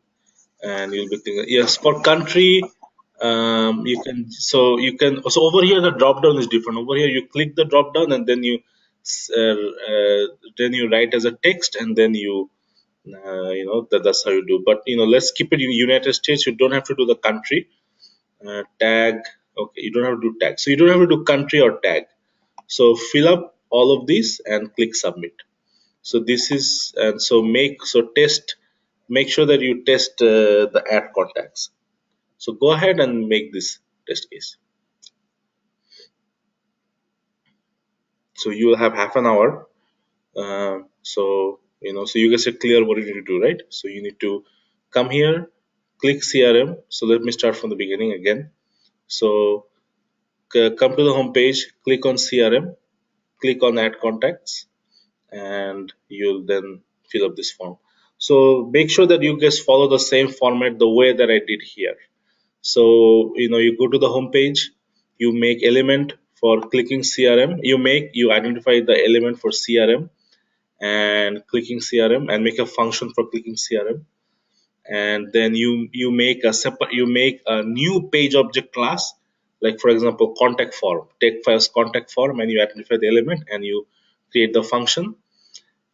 and you'll be thinking yes for country. So over here the drop down is different. Over here you click the drop down, and then you write as a text, and then that's how you do. But let's keep it in United States. You don't have to do the country tag. Okay, you don't have to do tag, so you don't have to do country or tag. So fill up all of these and click submit. So this is, and so make sure that you test the add contacts. So go ahead and make this test case. So you will have half an hour. So you guys are clear what you need to do, right? So you need to come here, click CRM. So let me start from the beginning again. So come to the home page, click on CRM, click on add contacts, and you'll then fill up this form. So make sure that you guys follow the same format the way that I did here. So you go to the home page, you make element for clicking CRM, you identify the element for CRM and clicking CRM, and make a function for clicking CRM, and then you make a new page object class, like for example contact form, take files contact form, and you identify the element and you create the function,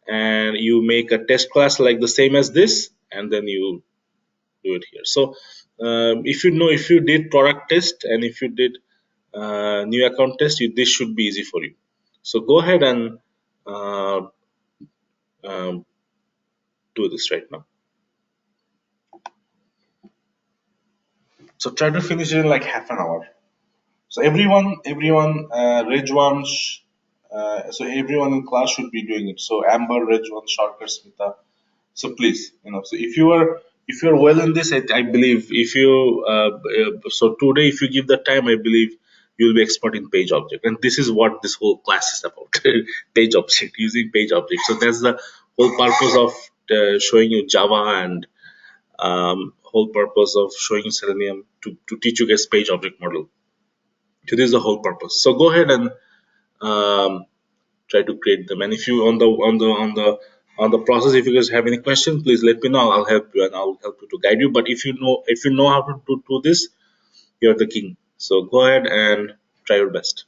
and you make a test class like the same as this, and then you do it here. So if you did product test and if you did new account test, this should be easy for you. So go ahead and uh, um, do this right now. So try to finish it in like half an hour. So everyone, Rejwan, so everyone in class should be doing it. So Amber, Rejwan, Sharkar, Smita. So please, so if you're well in this, I believe if you so today if you give the time, I believe you'll be expert in page object, and this is what this whole class is about: page object, using page object. So that's the whole purpose of showing you Java, and whole purpose of showing you Selenium to teach you guys page object model. So this is the whole purpose. So go ahead and um, try to create them. And if you on the process, if you guys have any questions, please let me know. I'll help you, and I'll help you to guide you. But if you know how to do this, you're the king. So go ahead and try your best.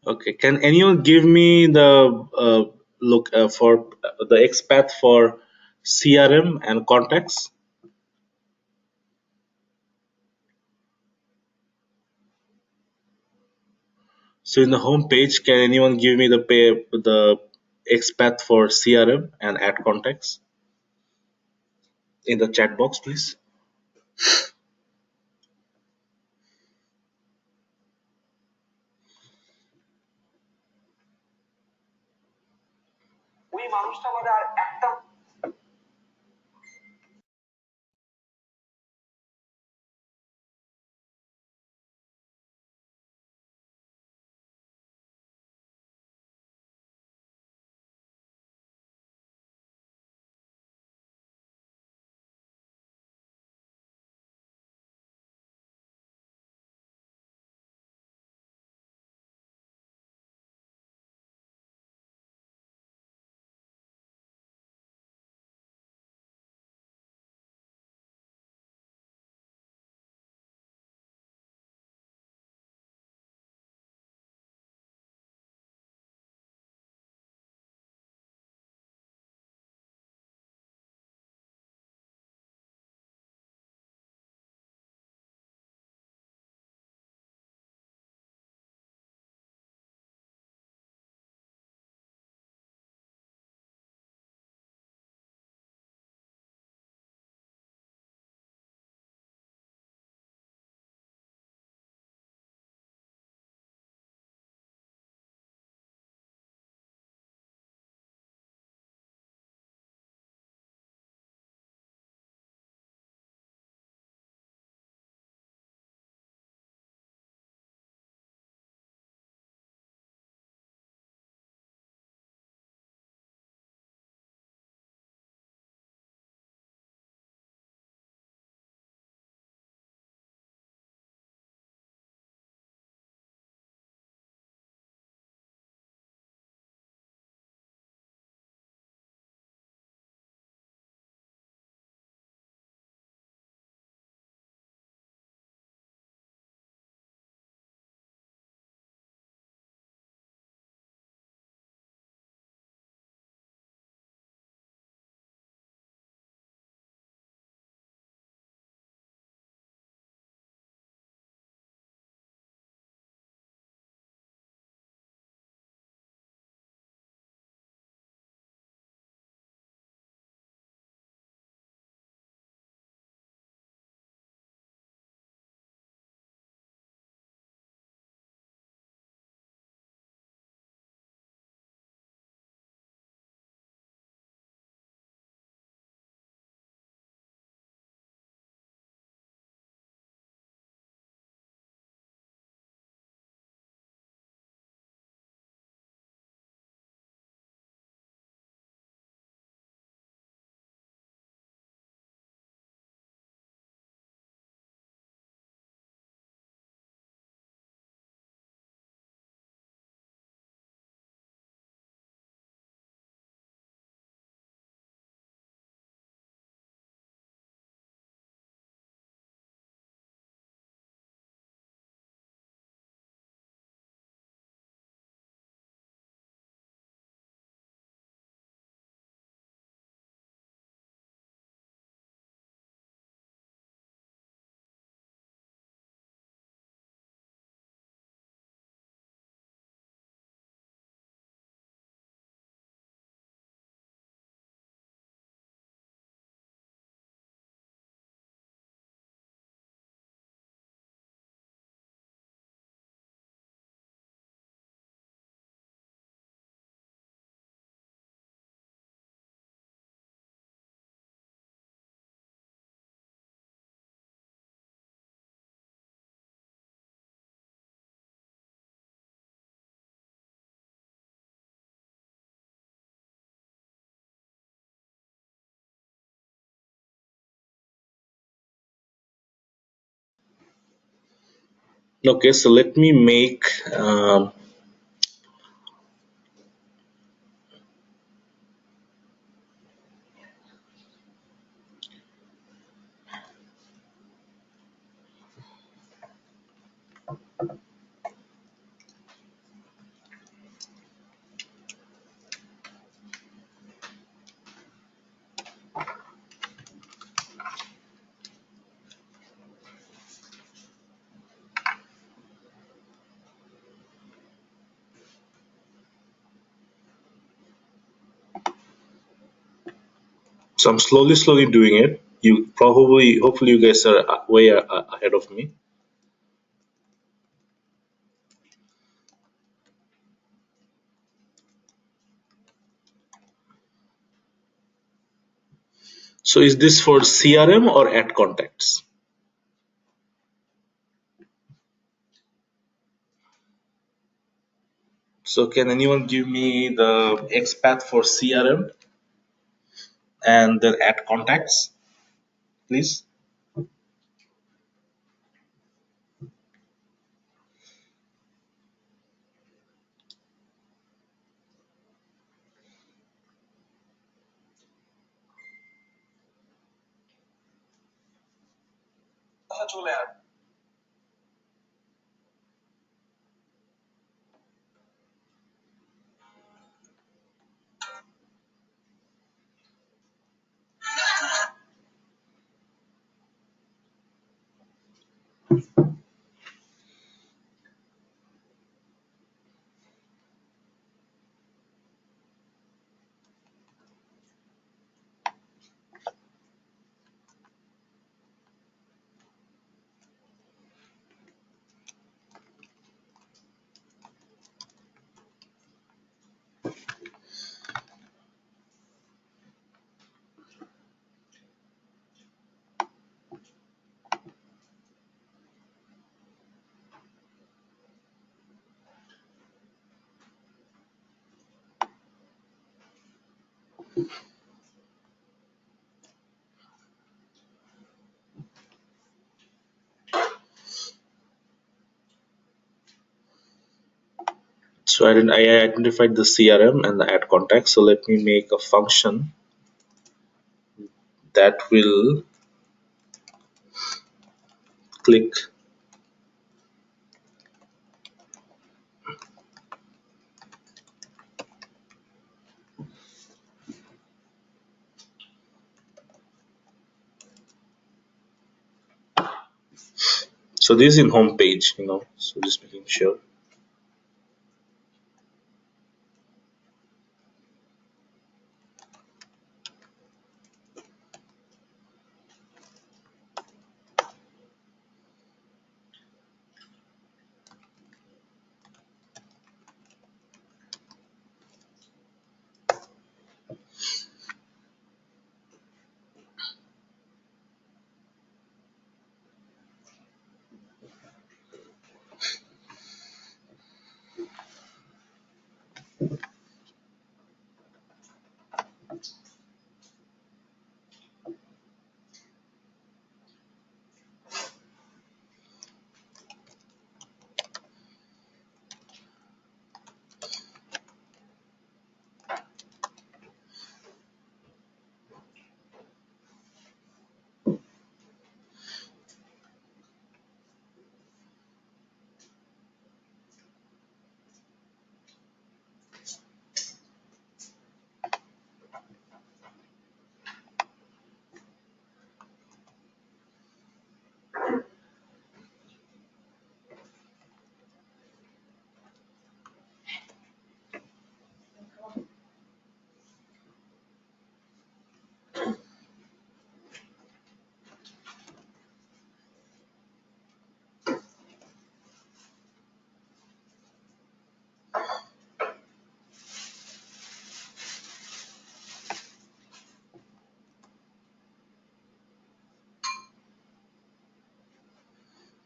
Okay, can anyone give me the look for the XPath for CRM and contacts? So in the home page, can anyone give me the XPath for CRM and add contacts in the chat box, please? Okay, so let me make So I'm slowly doing it. Hopefully you guys are way ahead of me. So is this for CRM or ad contacts? So can anyone give me the XPath for CRM and then ad contacts, please? So I identified the CRM and the ad contact. So let me make a function that will click. So this is in home page, so just making sure.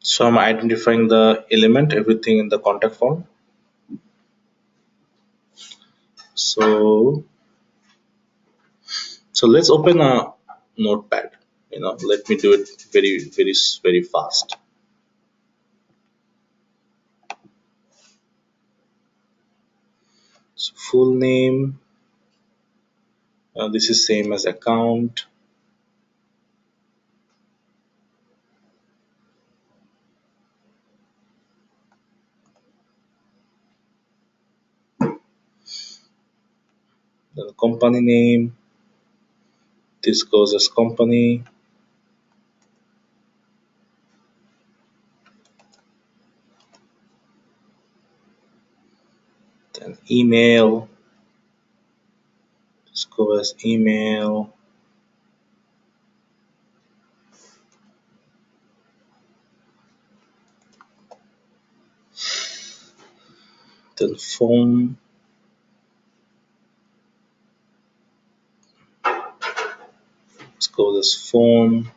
So I'm identifying the element, everything in the contact form. So let's open a notepad. Let me do it very fast. So full name. This is same as account. Then company name. This goes as company. Then email. This goes as email. Then phone. Let's go this phone.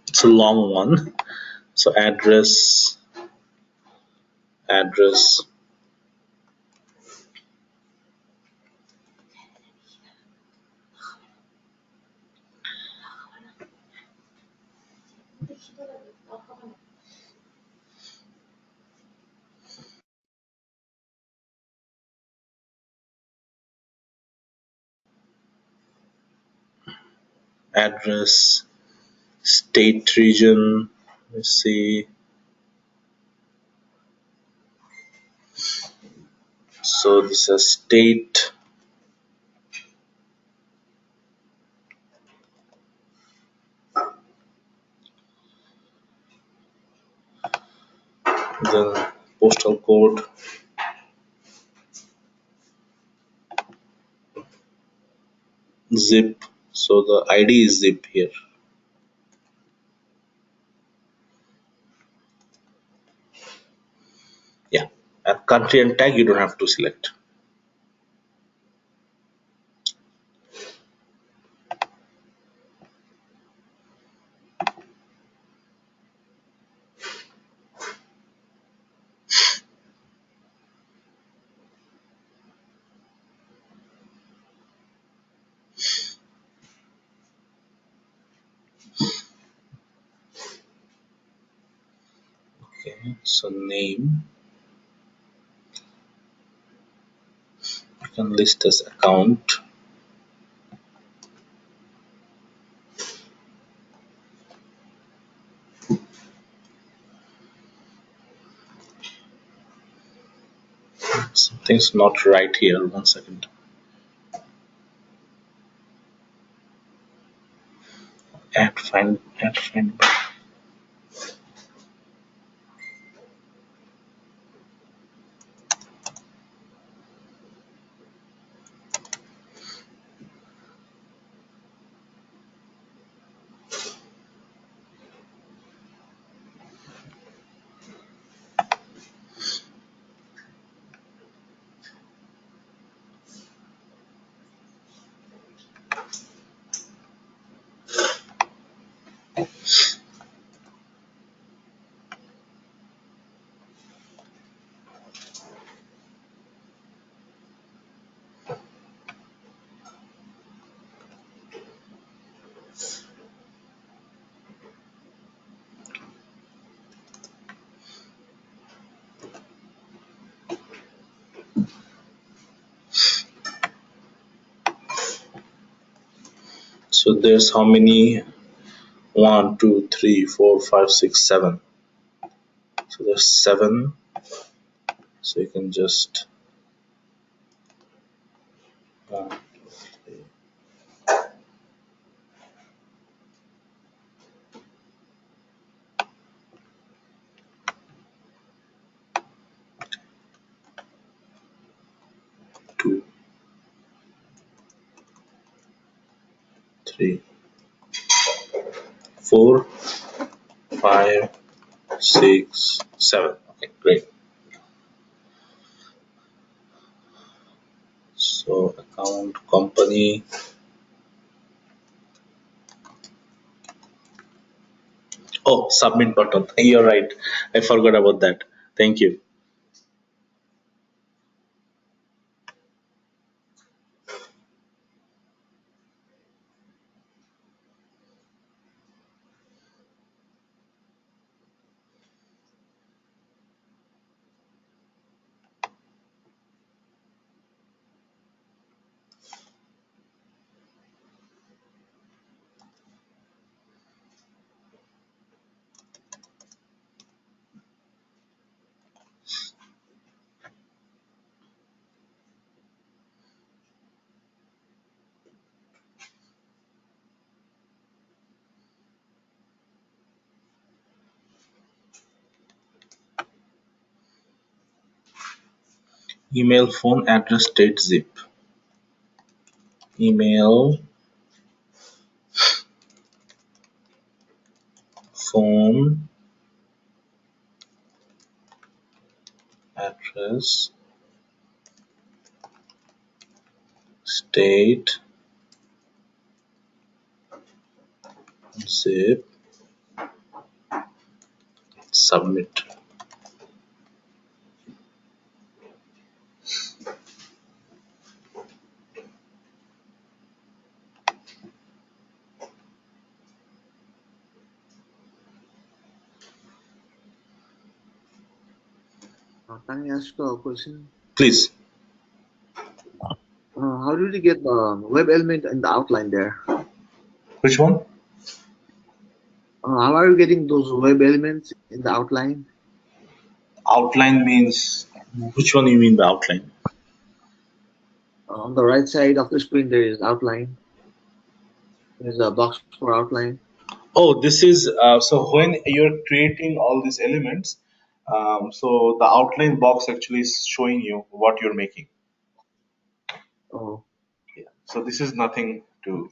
It's a long one. So address, address, address, state, region. Let's see. So this is state. Then postal code, zip. So the ID is zip here. Yeah. And country and tag you don't have to select. Okay. So name. You can list as account. Something's not right here. 1 second. Add find. 2. So there's how many? 1, 2, 3, 4, 5, 6, 7. So there's 7. So you can just 1, 2, 3, 4, 5, 6, 7. Okay, great. So account, company. Oh, submit button. You're right. I forgot about that. Thank you. email, phone, address, date, zip. Email, phone, address, state, zip, submit. Can I ask a question? Please. How did you get the web element in the outline there? Which one? How are you getting those web elements in the outline? Outline means, which one you mean by outline? On the right side of the screen, there is outline. There's a box for outline. Oh, this is, so when you're creating all these elements, so the outline box actually is showing you what you're making. Oh, Yeah. So this is nothing to.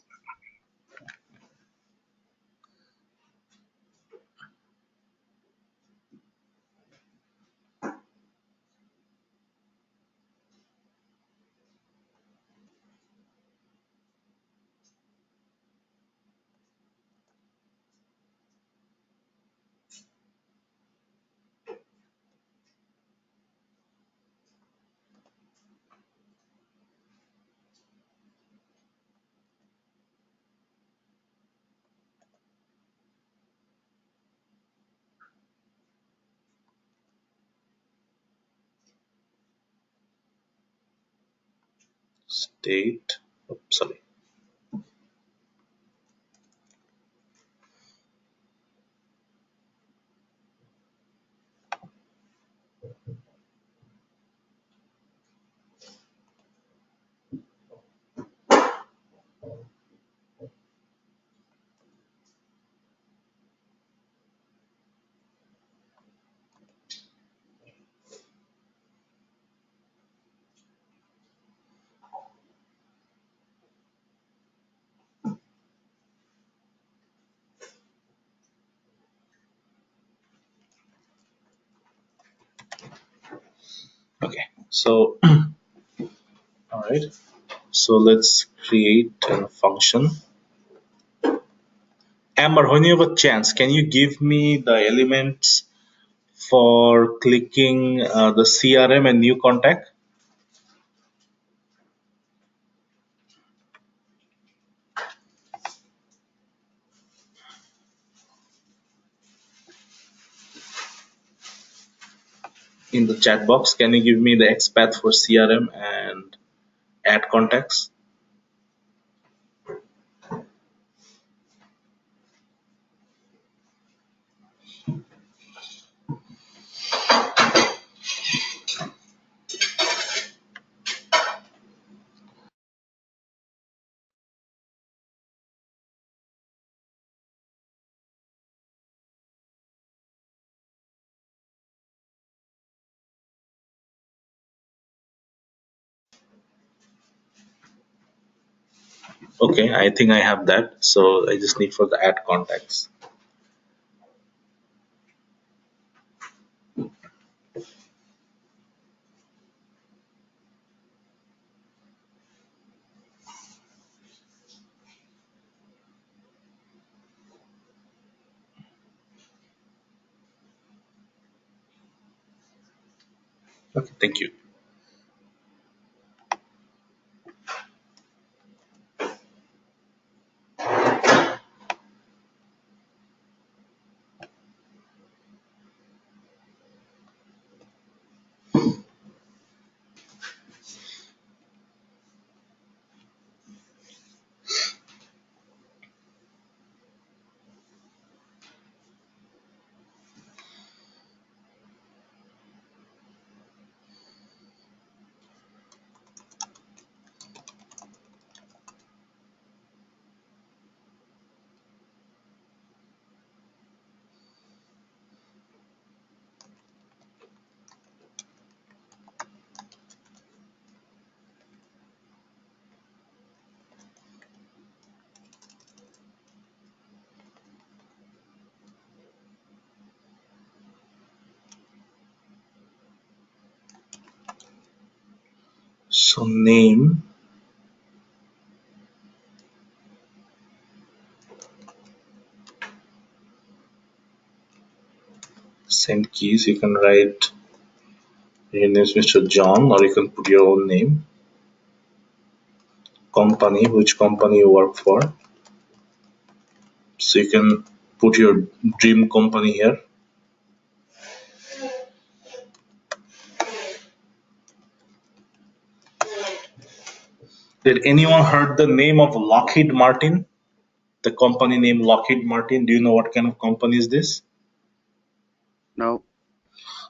State. Oh, sorry. Okay. So, all right. So let's create a function. Amber, when you have a chance, can you give me the elements for clicking the CRM and new contact? In the chat box, can you give me the XPath for CRM and add contacts? Okay, I think I have that. So I just need for the add contacts. Okay, thank you. So name, send keys. You can write your name is Mr. John, or you can put your own name. Company, which company you work for. So you can put your dream company here. Did anyone heard the name of Lockheed Martin? The company name Lockheed Martin. Do you know what kind of company is this? No.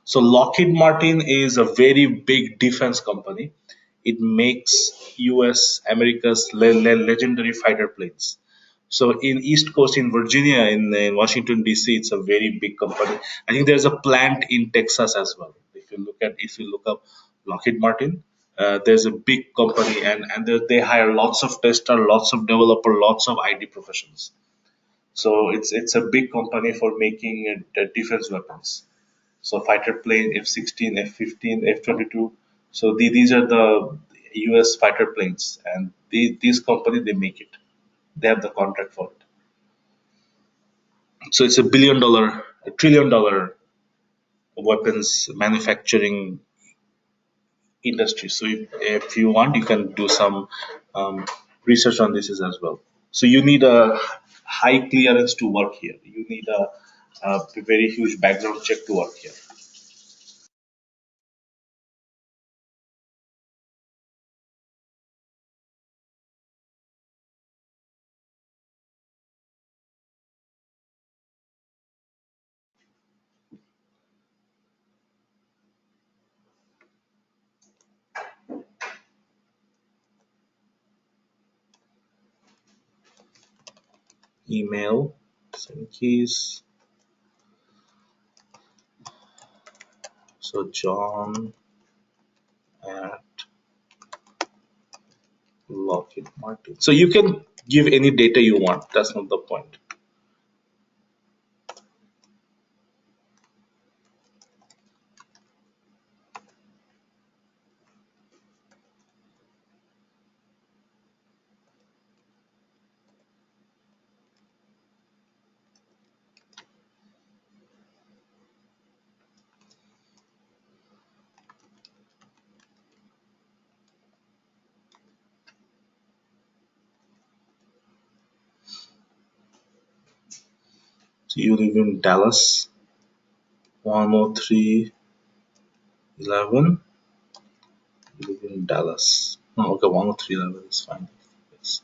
So Lockheed Martin is a very big defense company. It makes US America's legendary fighter planes. So in East Coast, in Virginia, in Washington DC, it's a very big company. I think there's a plant in Texas as well. If you look up Lockheed Martin, there's a big company, and they hire lots of tester, lots of developer, lots of IT professionals. So it's a big company for making defense weapons. So fighter plane, F-16, F-15, F-22. So these are the US fighter planes, and these company they make it. They have the contract for it. So it's a trillion dollar weapons manufacturing industry. So if you want, you can do some research on this as well. So you need a high clearance to work here. You need a very huge background check to work here. Email, send keys. So John at Lockheed Martin. So you can give any data you want. That's not the point. So you live in Dallas, 10311. You live in Dallas. Oh, okay, 10311 is fine. Yes.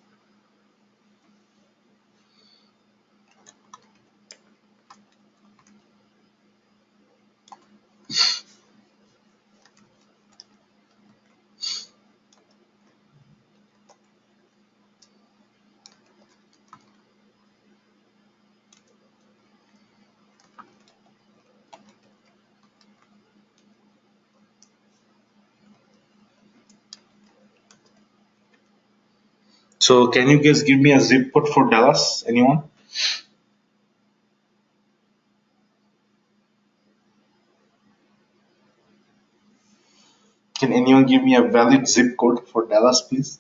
So can you guys give me a zip code for Dallas? Anyone? Can anyone give me a valid zip code for Dallas, please?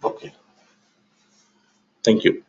Okay, thank you.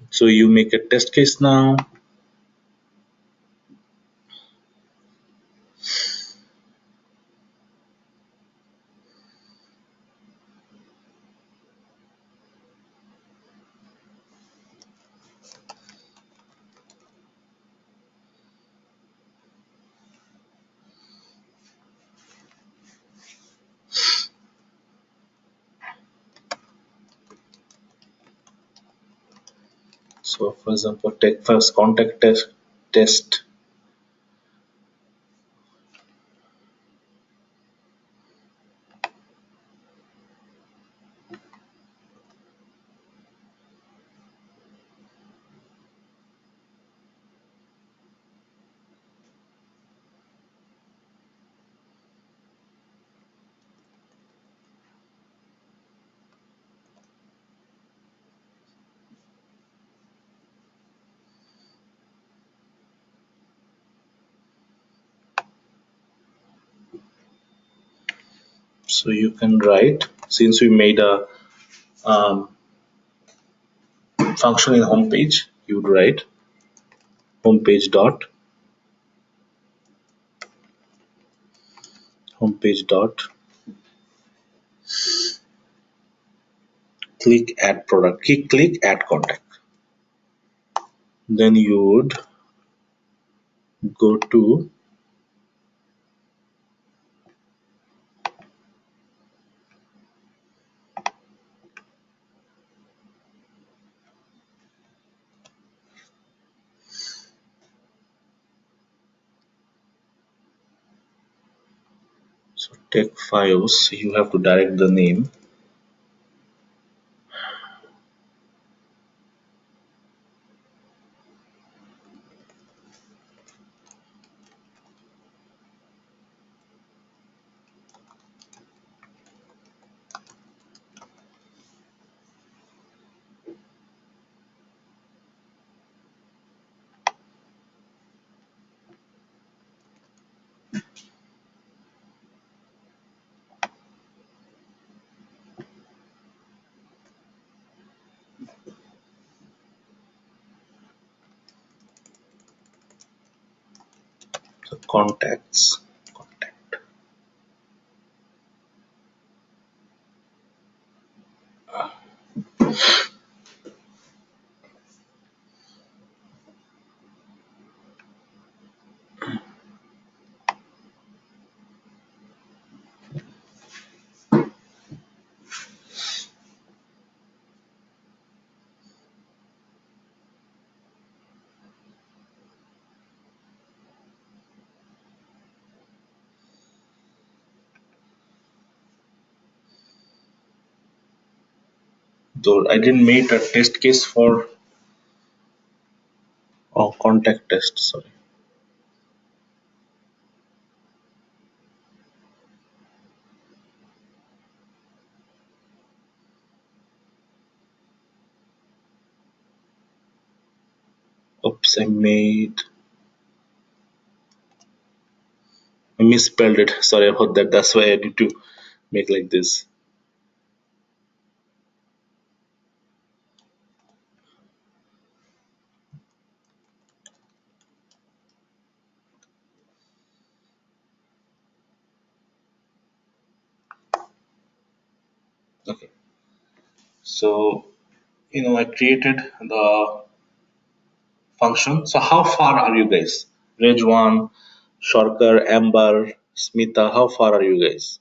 So you make a test case now. So for example, take first contact test. So you can write, since we made a um, function in homepage, you would write homepage dot click add product, click add contact. Then you would go to text files. You have to direct the name. The contacts. Though I didn't make a test case for contact test. Sorry. Oops, I misspelled it. Sorry about that. That's why I need to make like this. Okay. So I created the function. So how far are you guys? Rejwan, Shorkar, Amber, Smita, how far are you guys?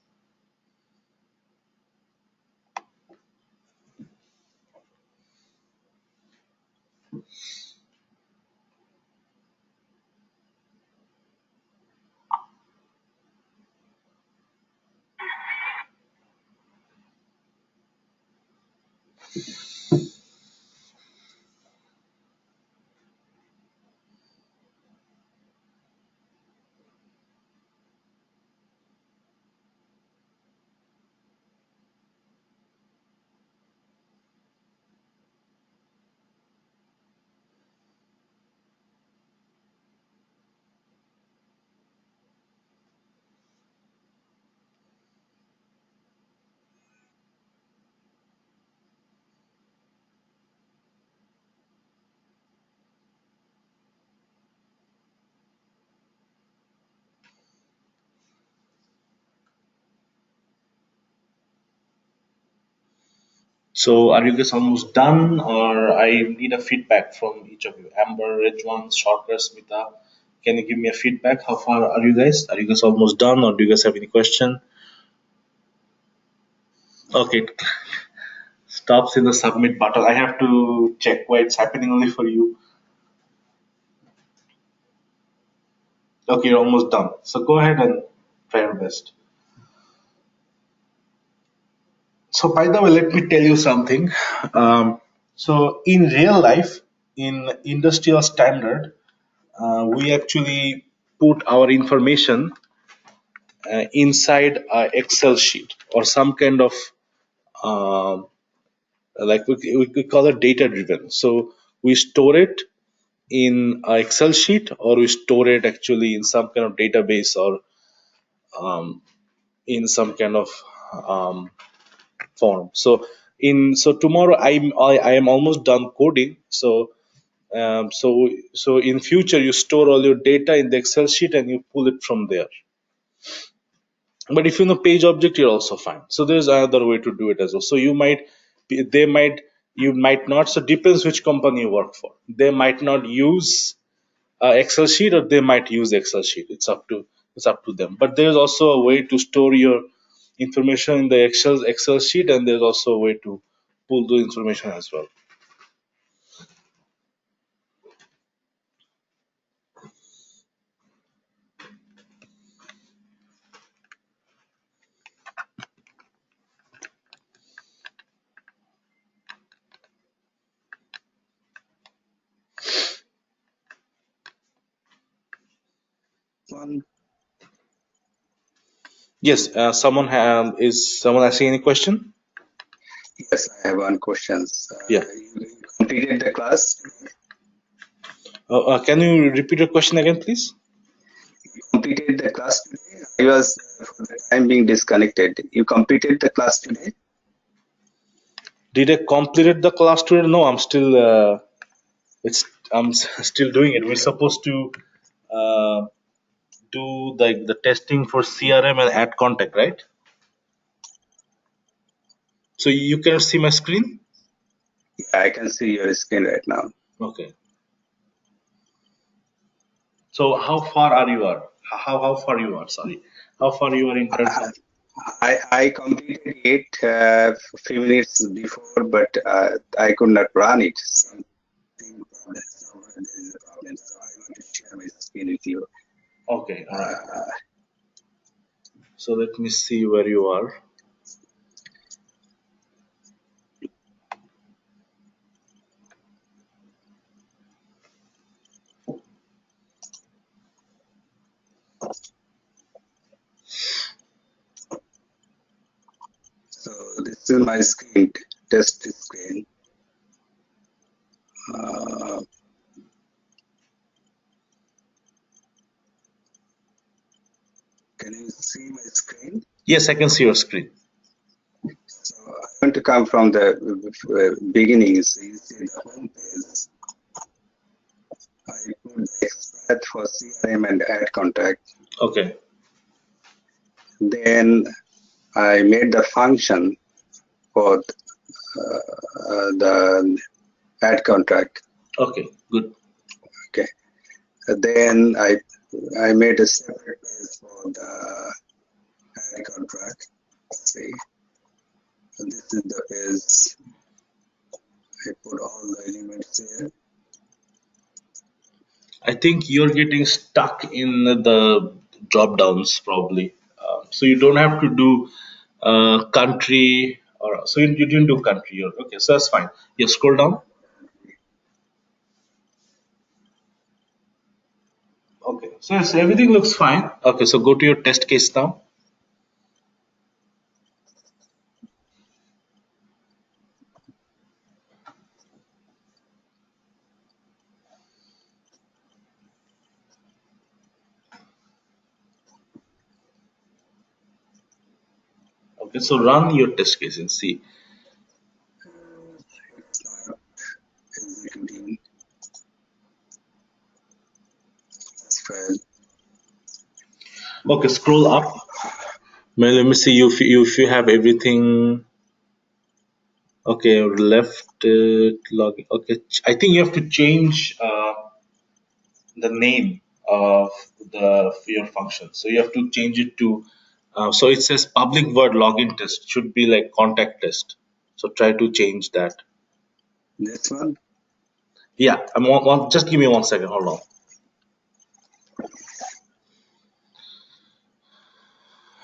So are you guys almost done, or I need a feedback from each of you? Amber, Rejwan, Shorkar, Smita, can you give me a feedback? How far are you guys? Are you guys almost done, or do you guys have any question? Okay, stops in the submit button. I have to check why it's happening only for you. Okay, you're almost done. So go ahead and try your best. So by the way, let me tell you something. So in real life, in industrial standard, we actually put our information inside a Excel sheet or some kind of um like we call it data driven. So we store it in a Excel sheet, or we store it actually in some kind of database, or in some kind of um, form. So tomorrow I am almost done coding. So in future you store all your data in the Excel sheet and you pull it from there. But if you know page object, you're also fine. So there's another way to do it as well. So you might not. So depends which company you work for. They might not use Excel sheet, or they might use Excel sheet. It's up to them. But there's also a way to store your information in the Excel sheet, and there's also a way to pull the information as well. One. Yes. Is someone asking any question? Yes, I have one question. Yeah. You completed the class. Can you repeat your question again, please? Completed the class today. I was for the time being disconnected. You completed the class today. Did I completed the class today? No, I'm still. Still doing it. We're supposed to uh, do the testing for CRM and add contact, right? So you can see my screen. Yeah, I can see your screen right now. Okay. So how far are you are? How far you are? Sorry, how far you are in terms of? I completed it few minutes before, but I could not run it. Something problem. So there is a problem. So I want to share my screen with you. Okay, all right. Uh, So let me see where you are. so this is my screen, test screen. Uh, can you see my screen? Yes, I can see your screen. So I want to come from the beginning. So you see the home page. I put the expert for CRM and add contact. Okay. Then I made the function for the add contract. Okay. Good. Okay. Then I made a separate page for the add contract. See, so this is the page. I put all the elements here. I think you're getting stuck in the drop downs probably. So you don't have to do country, or so you didn't do country. Okay, so that's fine. You scroll down. Okay, so yes, everything looks fine. Okay, so go to your test case now. Okay, so run your test case and see. It's not executing this file. Okay, scroll up. Let me see if you have everything. Okay, left log. Okay, I think you have to change the name of the your function. So you have to change it to. So it says public word login test should be like contact test. So try to change that. This one. Yeah, just give me 1 second. Hold on.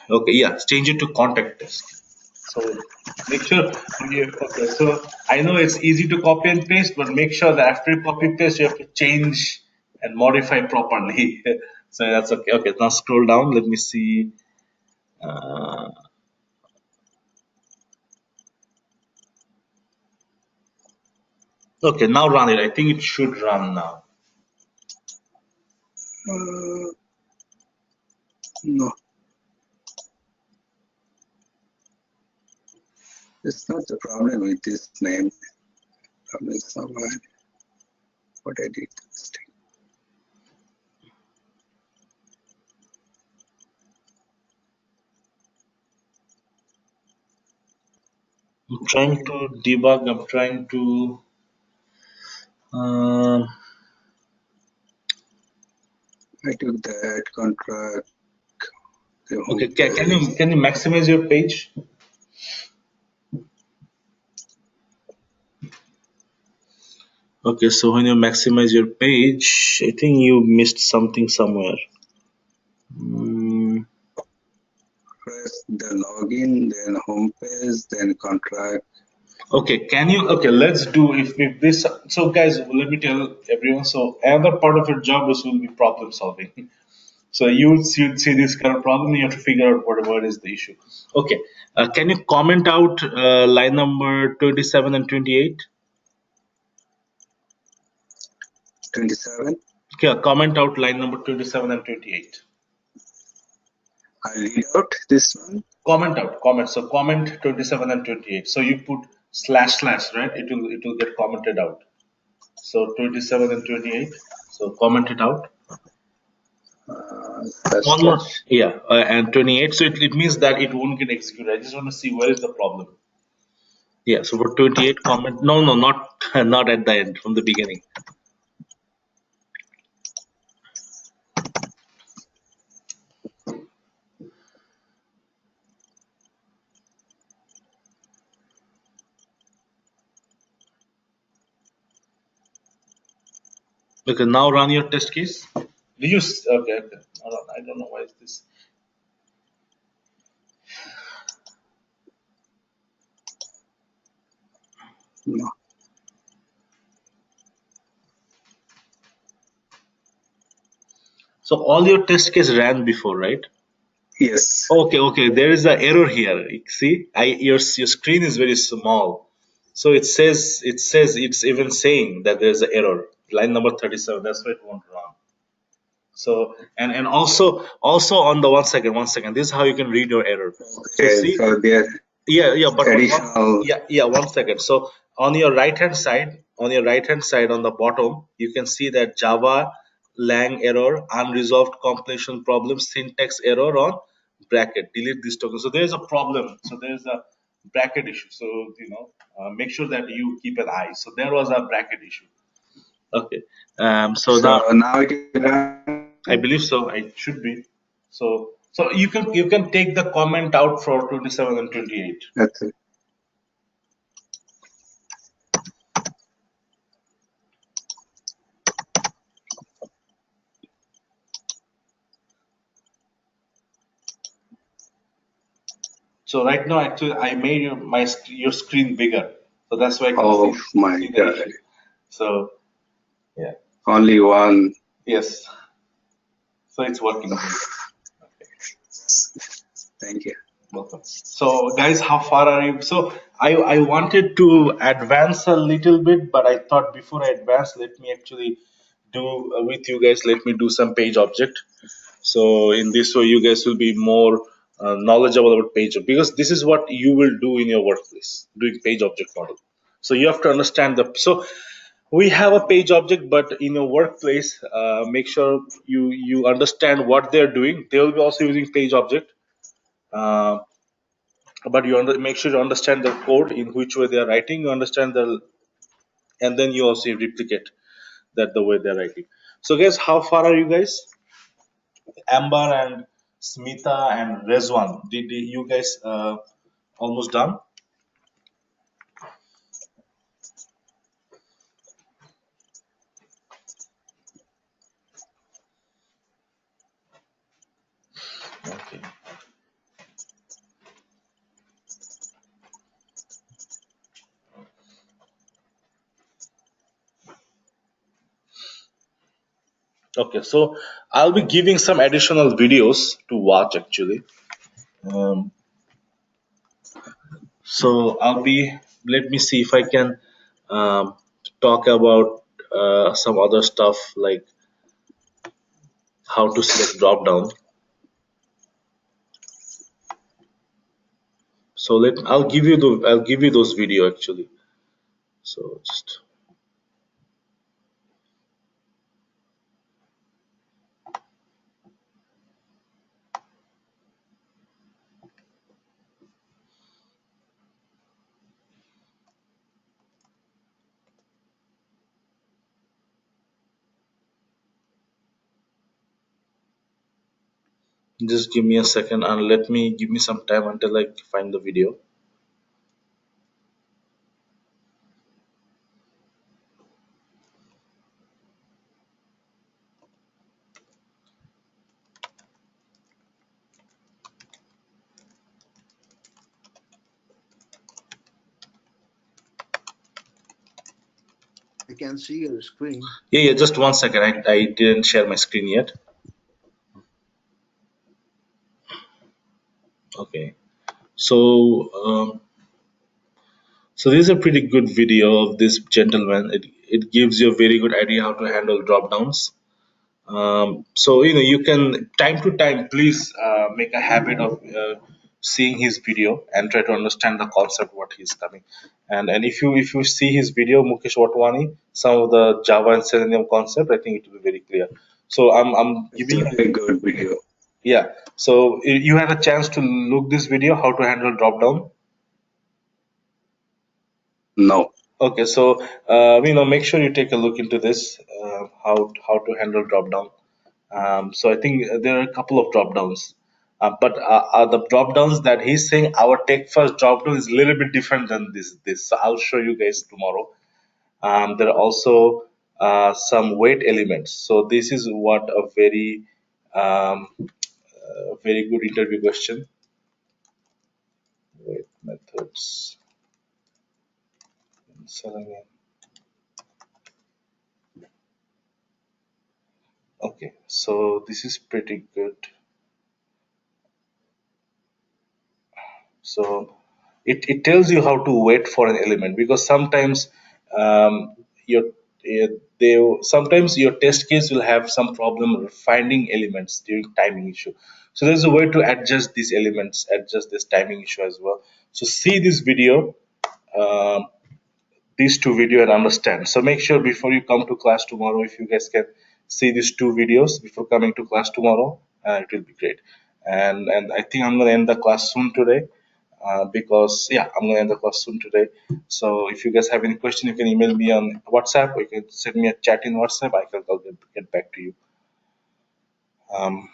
Okay, yeah, change it to contact test. So make sure. Okay, so I know it's easy to copy and paste, but make sure that after you copy paste, you have to change and modify properly. So that's okay. Okay, now scroll down. Let me see. Uh, okay, now run it. I think it should run now. No. It's not the problem with this name. Problem is somewhere what I did. I'm trying to debug. I'm trying to. Uh, I took that contract, the okay, home page. can you maximize your page? Okay, so when you maximize your page, I think you missed something somewhere. Mm, Press the login, then home page, then contract. okay, can you? Okay, let's do if this. So, guys, let me tell everyone. So, another part of your job is will be problem solving. So you'd see this kind of problem, you have to figure out whatever is the issue. Okay, can you comment out line number 27 and 28? 27. Okay, comment out line number 27 and 28. I read out this one. Comment out, comment. So comment 27 and 28. So you put slash slash, right? It will get commented out. So 27 and 28. So comment it out. Slash One more, slash. yeah, and 28. So it means that it won't get executed. I just want to see where is the problem. Yeah, so for 28 comment, no, not not at the end, from the beginning. Okay, now run your test case. Did you? Okay. Hold on, I don't know why is this. No. So all your test case ran before, right? Yes. Okay. There is an error here. See, your screen is very small, so it says it's even saying that there's an error. Line number 37. That's why it won't run. So and also on the one second. This is how you can read your error. So Okay, see, so there yeah, but additional. yeah, 1 second. So on your right hand side on the bottom, you can see that Java lang error, unresolved compilation problem, syntax error on bracket. Delete this token. So there's a problem. So there's a bracket issue. So make sure that you keep an eye. So there was a bracket issue. Okay. So So now now it is done. I believe so. It should be. So you can take the comment out for 27 and 28. That's it. So right now, actually, I made your screen bigger, so that's why I can Oh my see the God. issue. So yeah, Only one. yes. So it's working great. Thank you. Welcome. So guys, how far are you? So I wanted to advance a little bit, but I thought before I advance, let me actually do with you guys. Let me do some page object. So in this way, you guys will be more knowledgeable about page because this is what you will do in your workplace, doing page object model. So you have to understand the. So we have a page object, but in your workplace, make sure you understand what they're doing. They will be also using page object, uh, but make sure you understand the code in which way they are writing. You understand and then you also replicate that the way they're writing. So guys, how far are you guys? Amber and Smita and Rezwan. Did you guys almost done? Okay. Okay, so I'll be giving some additional videos to watch actually. Um, so let me see if I can um, talk about some other stuff like how to select drop down. So I'll give you those video actually. So just give me a second and give me some time until I find the video. I can see your screen. Yeah, just one second. I didn't share my screen yet. Okay. So so this is a pretty good video of this gentleman. It gives you a very good idea how to handle drop downs. So you can time to time please make a habit of seeing his video and try to understand the concept what he's coming. And if you see his video Mukesh Watwani, some of the Java and Selenium concept, I think it will be very clear. So I'm It's giving a you very good video. yeah. So you had a chance to look this video how to handle drop down. No. Okay, so make sure you take a look into this how to handle drop down. So I think there are a couple of drop downs, but the drop downs that he's saying our take first drop down is a little bit different than this. So I'll show you guys tomorrow. There are also some weight elements. So this is what a very good interview question. Weight methods. Selenium. Okay, so this is pretty good. So it tells you how to wait for an element because sometimes um, your eh, they sometimes your test case will have some problem finding elements during timing issue. So there's a way to adjust these elements, adjust this timing issue as well. So see this video. Um, these two video and understand. So make sure before you come to class tomorrow, if you guys can see these two videos before coming to class tomorrow, it will be great. And I think I'm gonna end the class soon today. Because yeah, I'm gonna end the class soon today. So if you guys have any question, you can email me on WhatsApp or you can send me a chat in WhatsApp. I'll get back to you. Um,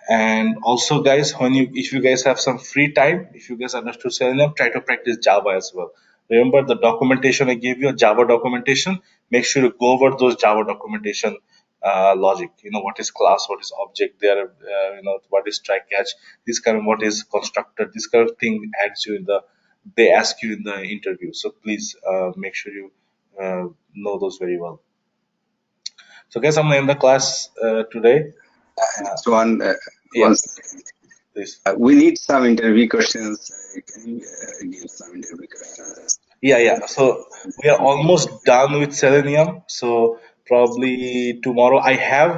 and also, guys, if you guys have some free time, if you guys understood Selenium, try to practice Java as well. Remember the documentation I gave you, Java documentation. Make sure you go over those Java documentation logic. You know what is class, what is object. There, what is try catch. This kind of what is constructor. This kind of thing adds you in the. They ask you in the interview. So please make sure you know those very well. So, guys, I'm gonna end the class today. Just one, Yeah, one second. please. We need some interview questions. Can you give some interview questions? Yeah. So we are almost done with Selenium. So probably tomorrow I have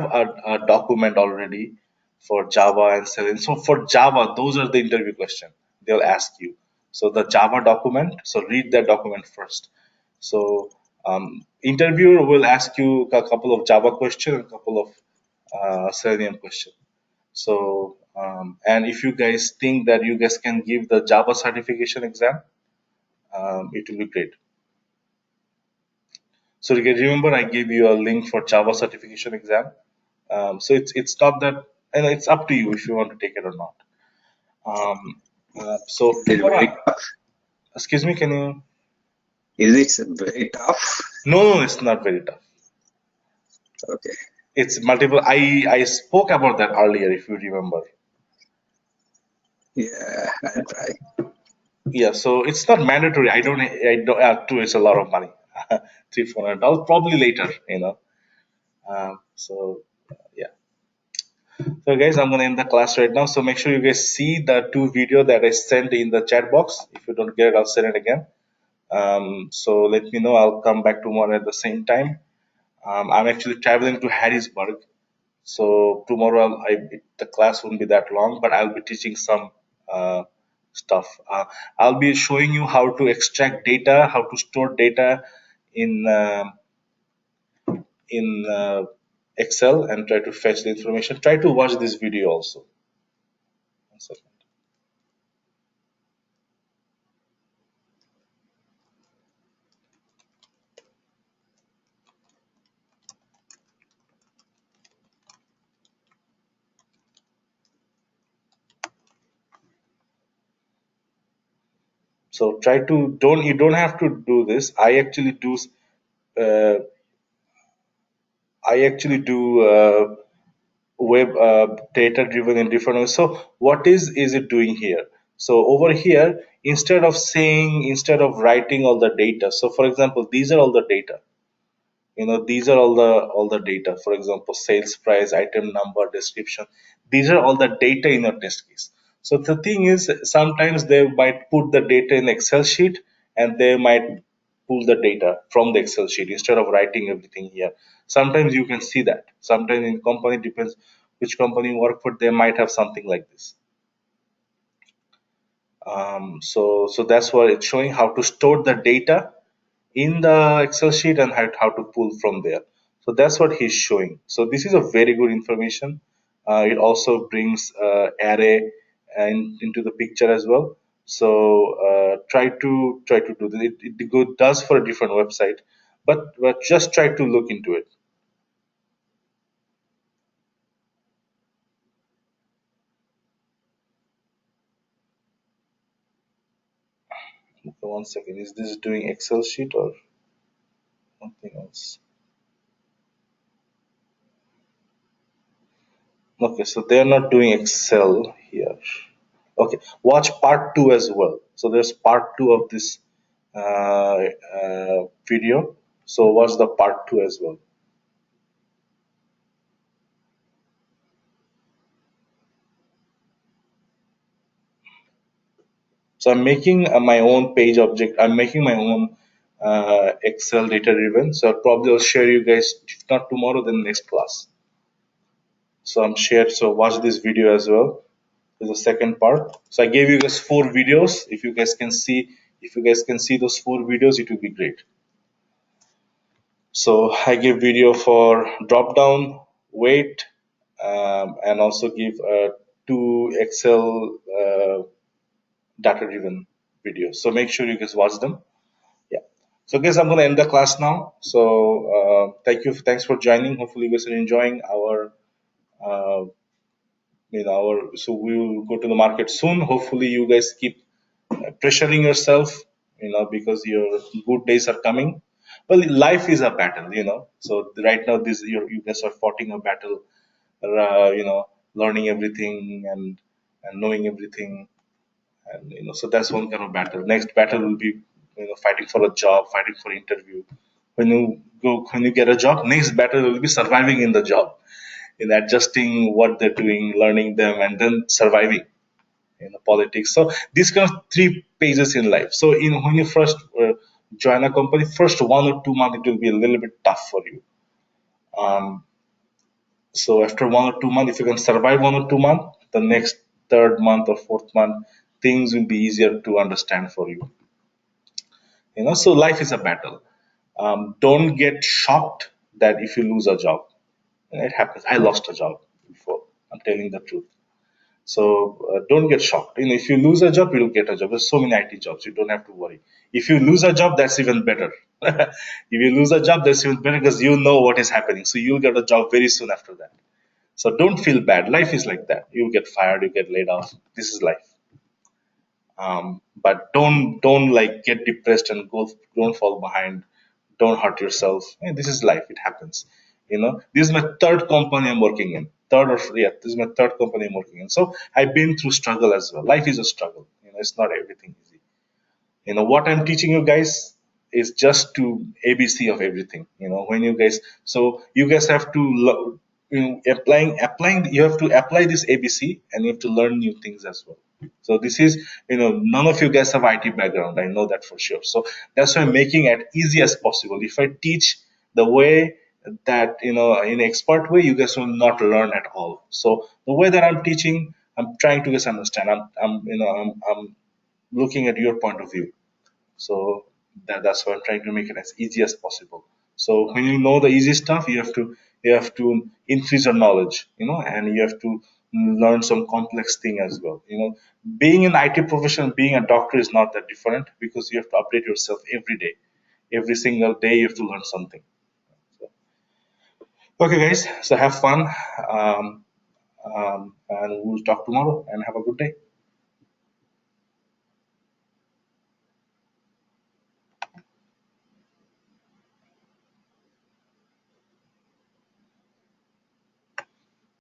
a document already for Java and Selenium. So for Java, those are the interview question they'll ask you. So the Java document. So read that document first. So interviewer will ask you a couple of Java question, a couple of Selenium question. So and if you guys think that you guys can give the Java certification exam, it will be great. So you can remember I gave you a link for Java certification exam. So it's not that, and it's up to you if you want to take it or not. So Is it tomorrow, very tough? excuse me, can you? Is it very tough? No, it's not very tough. Okay. It's multiple. I spoke about that earlier, if you remember. Yeah, I'll try. Yeah, so it's not mandatory. I don't have to. It's a lot of money, $300-400. Probably later, So yeah. So guys, I'm gonna end the class right now. So make sure you guys see the two video that I sent in the chat box. If you don't get it, I'll send it again. So let me know. I'll come back tomorrow at the same time. I'm actually traveling to Harrisburg, so tomorrow the class won't be that long, but I'll be teaching some stuff. I'll be showing you how to extract data, how to store data in Excel and try to fetch the information. Try to watch this video also. One second. So try to don't you don't have to do this. Uh, I actually do web data driven in different ways. So what is it doing here? So over here, instead of writing all the data. So for example, these are all the data. These are all the data. For example, sales price, item number, description. These are all the data in your test case. So the thing is, sometimes they might put the data in Excel sheet, and they might pull the data from the Excel sheet instead of writing everything here. Sometimes you can see that. Sometimes in company, depends which company you work for, they might have something like this. So that's what it's showing, how to store the data in the Excel sheet and how to pull from there. So that's what he's showing. So this is a very good information. It also brings array into the picture as well. So try to do that. Does for a different website, but just try to look into it. Okay, one second. Is this doing Excel sheet or something else? Okay, so they're not doing Excel here. Okay, watch part two as well. So there's part two of this video. So watch the part two as well. So I'm making my own page object. I'm making my own Excel data driven. So probably I'll share you guys, if not tomorrow, then next class. So I'm shared. So watch this video as well. There's a second part. So I gave you guys 4 videos. If you guys can see those 4 videos, it will be great. So I give video for drop down, weight, and also give 2 Excel data driven videos. So make sure you guys watch them. Yeah. So guys, I'm gonna end the class now. So thanks for joining. Hopefully you guys are enjoying our uh, so we will go to the market soon. Hopefully you guys keep pressuring yourself, because your good days are coming. Well, life is a battle, so right now you guys are fighting a battle, learning everything and knowing everything. And so that's one kind of battle. Next battle will be fighting for a job, fighting for interview. When you get a job, next battle will be surviving in the job, in adjusting what they're doing, learning them, and then surviving in the politics. So these kind of 3 pages in life. So when you first join a company, first 1 or 2 months it will be a little bit tough for you. So after 1 or 2 months, if you can survive 1 or 2 months, the next third month or fourth month, things will be easier to understand for you. So life is a battle. Don't get shocked that if you lose a job. It happens. I lost a job before. I'm telling the truth. So don't get shocked. If you lose a job, you'll get a job. There's so many IT jobs. You don't have to worry. If you lose a job, that's even better. If you lose a job, that's even better because you know what is happening. So you'll get a job very soon after that. So don't feel bad. Life is like that. You get fired, you get laid off. This is life. But don't like get depressed and don't fall behind. Don't hurt yourself. This is life. It happens. This is my third company I'm working in. This is my third company I'm working in. So I've been through struggle as well. Life is a struggle. It's not everything easy. What I'm teaching you guys is just to ABC of everything. When you guys, so you guys have to applying you have to apply this ABC, and you have to learn new things as well. So this is, none of you guys have IT background, I know that for sure. So that's why I'm making it easy as possible. If I teach the way that, in expert way, you guys will not learn at all. So the way that I'm teaching, I'm trying to guys understand. I'm looking at your point of view. So that's why I'm trying to make it as easy as possible. So when you know the easy stuff, you have to increase your knowledge, and you have to learn some complex thing as well. Being in IT profession, being a doctor is not that different because you have to update yourself every day. Every single day you have to learn something. So, okay, guys. So have fun, and we'll talk tomorrow. And have a good day.